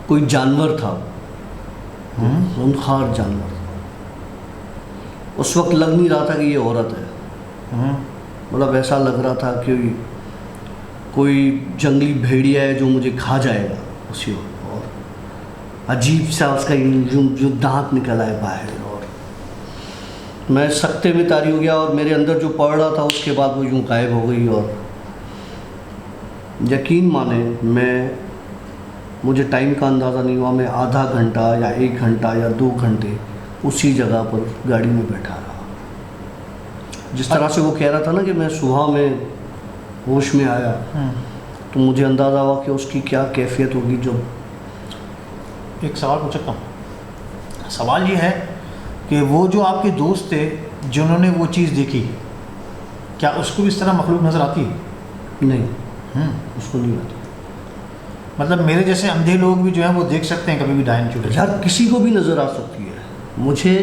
कोई जानवर था, खूंखार जानवर था। उस वक्त लग नहीं रहा था कि ये औरत है। मतलब ऐसा लग रहा था कि कोई जंगली भेड़िया है जो मुझे खा जाएगा उसी वक्त। और अजीब सा उसका जो दांत निकला है बाहर, और मैं सख्ते में तारी हो गया। और मेरे अंदर जो पड़ रहा था उसके बाद वो यूँ गायब हो गई। और यकीन माने, मुझे टाइम का अंदाज़ा नहीं हुआ। मैं आधा घंटा या 1 घंटा या 2 घंटे उसी जगह पर गाड़ी में बैठा रहा। जिस तरह से वो कह रहा था ना कि मैं सुबह में होश में आया, तो मुझे अंदाज़ा हुआ कि उसकी क्या कैफियत होगी। जब एक सवाल पूछ सकता हूँ? सवाल ये है कि वो जो आपके दोस्त थे जिन्होंने वो चीज़ देखी, क्या उसको भी इस तरह मखलूक नज़र आती है? नहीं, उसको नहीं आता। मतलब मेरे जैसे अंधे लोग भी जो हैं वो देख सकते हैं कभी भी डायन चुड़ैल? यार किसी को भी नज़र आ सकती है, मुझे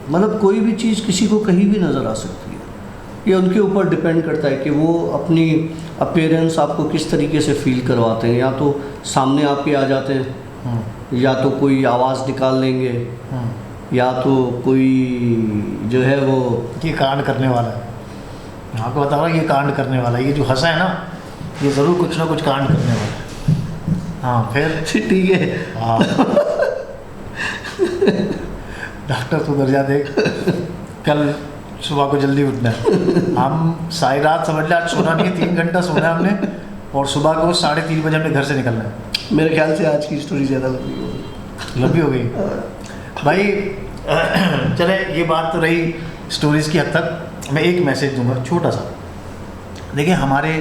मतलब कोई भी चीज़ किसी को कहीं भी नज़र आ सकती है। ये उनके ऊपर डिपेंड करता है कि वो अपनी अपीयरेंस आपको किस तरीके से फील करवाते हैं। या तो सामने आपके आ जाते हैं, या तो कोई आवाज़ निकाल लेंगे, या तो कोई जो है वो ये कांड करने वाला है, आपको बता रहा हूँ, ये कांड करने वाला है, ये जो हंसा है ना, ये ज़रूर कुछ ना कुछ कांड करने वाला है। हाँ फिर ठीक है। हाँ डॉक्टर तो कर जाते, कल सुबह को जल्दी उठना है। हम सारी रात समझ लें आज सोना नहीं है, 3 घंटा सोना है हमने, और सुबह को 3:30 बजे हमने घर से निकलना है। मेरे ख्याल से आज की स्टोरी ज़्यादा लंबी हो गई भाई। चले ये बात तो रही स्टोरीज़ की हद तक। मैं एक मैसेज दूंगा छोटा सा। देखिए हमारे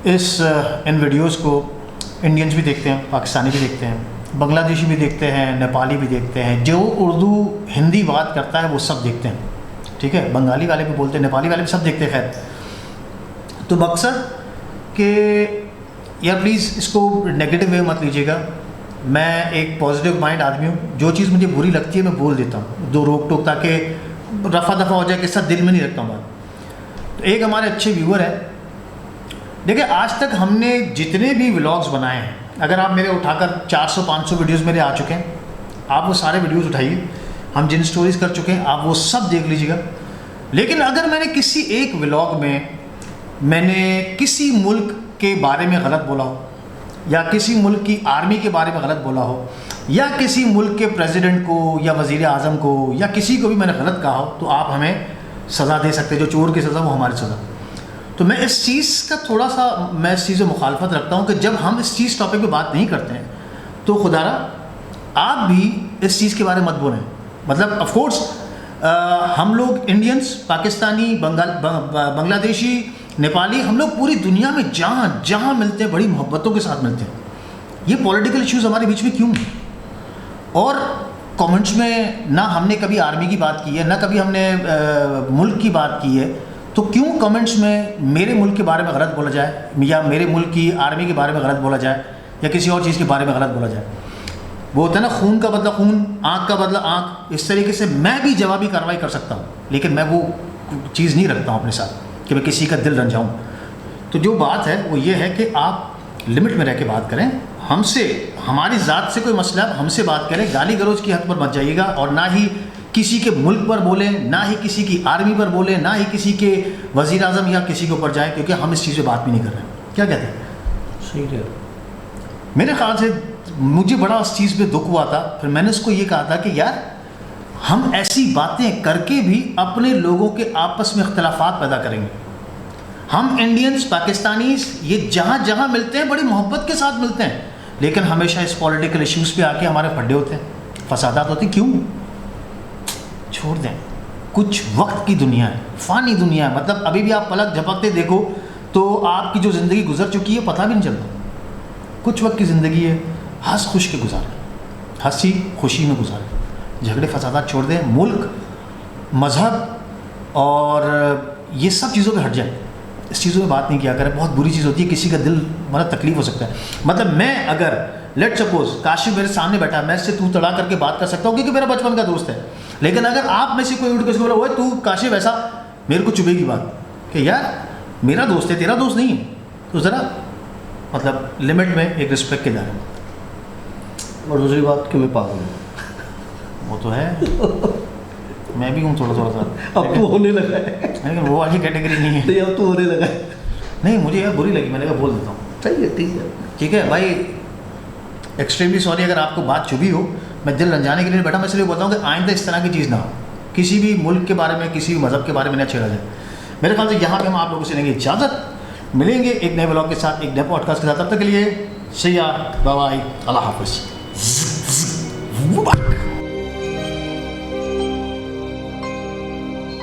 इन वीडियोस को इंडियंस भी देखते हैं, पाकिस्तानी भी देखते हैं, बांग्लादेशी भी देखते हैं, नेपाली भी देखते हैं, जो उर्दू हिंदी बात करता है वो सब देखते हैं, ठीक है, बंगाली वाले भी बोलते हैं, नेपाली वाले भी सब देखते हैं। खैर तो मकसद कि यार प्लीज़ इसको नेगेटिव वे मत लीजिएगा। मैं एक पॉजिटिव माइंड आदमी हूँ, जो चीज़ मुझे बुरी लगती है मैं बोल देता हूँ, दो रोक टोक, ताकि रफा दफ़ा हो जाए कि सब दिल में नहीं रखता बात। तो एक हमारे अच्छे व्यूअर है, देखिए आज तक हमने जितने भी व्लॉग्स बनाए हैं, अगर आप मेरे उठाकर 400-500 वीडियोस मेरे आ चुके हैं, आप वो सारे वीडियोस उठाइए, हम जिन स्टोरीज़ कर चुके हैं आप वो सब देख लीजिएगा। लेकिन अगर मैंने किसी एक व्लॉग में मैंने किसी मुल्क के बारे में गलत बोला हो, या किसी मुल्क की आर्मी के बारे में गलत बोला हो, या किसी मुल्क के प्रेसिडेंट को या वज़ीर आज़म को या किसी को भी मैंने गलत कहा हो, तो आप हमें सज़ा दे सकते हैं। जो चोर की सज़ा वो हमारी सज़ा। तो मैं इस चीज़ का थोड़ा सा मैं इस चीज़ में मुखालफत रखता हूँ कि जब हम इस चीज़ टॉपिक पे बात नहीं करते हैं तो खुदारा आप भी इस चीज़ के बारे में मत बोलें। मतलब ऑफ कोर्स हम लोग इंडियंस, पाकिस्तानी, बांग्लादेशी, नेपाली, हम लोग पूरी दुनिया में जहाँ जहाँ मिलते हैं बड़ी मोहब्बतों के साथ मिलते हैं। ये पॉलिटिकल इश्यूज़ हमारे बीच में क्यों? और कमेंट्स में ना हमने कभी आर्मी की बात की है, ना कभी हमने मुल्क की बात की है, तो क्यों कमेंट्स में मेरे मुल्क के बारे में गलत बोला जाए, या मेरे मुल्क की आर्मी के बारे में गलत बोला जाए, या किसी और चीज़ के बारे में गलत बोला जाए? वो होता है ना, खून का बदला खून, आँख का बदला आँख। इस तरीके से मैं भी जवाबी कार्रवाई कर सकता हूँ, लेकिन मैं वो चीज़ नहीं रखता हूँ अपने साथ कि मैं किसी का दिल रंजाऊँ। तो जो बात है वो ये है कि आप लिमिट में रह के बात करें। हमसे, हमारी ज़ात से कोई मसला, हमसे बात करें, गाली गलौज की हद पर मत जाइएगा, और ना ही किसी के मुल्क पर बोलें, ना ही किसी की आर्मी पर बोलें, ना ही किसी के वज़ीर आज़म या किसी के ऊपर जाएँ, क्योंकि हम इस चीज़ पे बात भी नहीं कर रहे हैं। क्या कहते हैं? सही है। मेरे ख्याल से मुझे बड़ा उस चीज़ पे दुख हुआ था। फिर मैंने उसको ये कहा था कि यार हम ऐसी बातें करके भी अपने लोगों के आपस में इख्तलाफात पैदा करेंगे। हम इंडियंस, पाकिस्तानीज़, ये जहाँ जहाँ मिलते हैं बड़ी मोहब्बत के साथ मिलते हैं, लेकिन हमेशा इस पॉलिटिकल इश्यूज़ पे आके हमारे फड्डे होते हैं, फसादात होते हैं। क्यों? छोड़ दें, कुछ वक्त की दुनिया है, फ़ानी दुनिया है। मतलब अभी भी आप पलक झपकते देखो तो आपकी जो ज़िंदगी गुजर चुकी है पता भी नहीं चलता। कुछ वक्त की ज़िंदगी है, हंस खुश के गुजारें, हंसी खुशी में गुजारें, झगड़े फसादात छोड़ दें, मुल्क, मज़हब और ये सब चीज़ों पे हट जाए, इस चीज़ों में बात नहीं किया करें। बहुत बुरी चीज़ होती है, किसी का दिल मतलब तकलीफ़ हो सकता है। मतलब मैं अगर लेट सपोज काशिफ मेरे सामने बैठा है, मैं इससे तू तड़ा करके बात कर सकता हूँ क्योंकि मेरा बचपन का दोस्त है, लेकिन अगर आप में से कोई उठ के उसको बोला ओए तू काशिफ ऐसा, मेरे को चुभेगी बात कि यार मेरा दोस्त है, तेरा दोस्त नहीं है। तो ज़रा मतलब लिमिट में, एक रिस्पेक्ट के दायरे में। और दूसरी बात कि मैं पागल हूँ, वो तो है, मैं भी हूँ थोड़ा थोड़ा सा। अब तो होने लगा है, लेकिन वो वाली कैटेगरी नहीं है। नहीं अब तो होने लगा है। नहीं मुझे यार बुरी लगी, मैंने कहा बोल देता हूँ। सही है, ठीक है, ठीक है भाई, एक्सट्रीमली सॉरी अगर आपको बात चुभी हो, मैं दिल रंजाने के लिए बैठा, मैं इसलिए बोलता हूँ कि आइंदा इस तरह की चीज़ ना हो, किसी भी मुल्क के बारे में, किसी भी मज़हब के बारे में ना छेड़ा जाए। मेरे ख्याल से यहाँ पे हम आप लोगों से लेंगे इजाज़त, मिलेंगे एक नए ब्लॉग के साथ, एक नए पॉडकास्ट के साथ। तब तक के लिए सैया बाय, अल्लाह हाफ़िज़।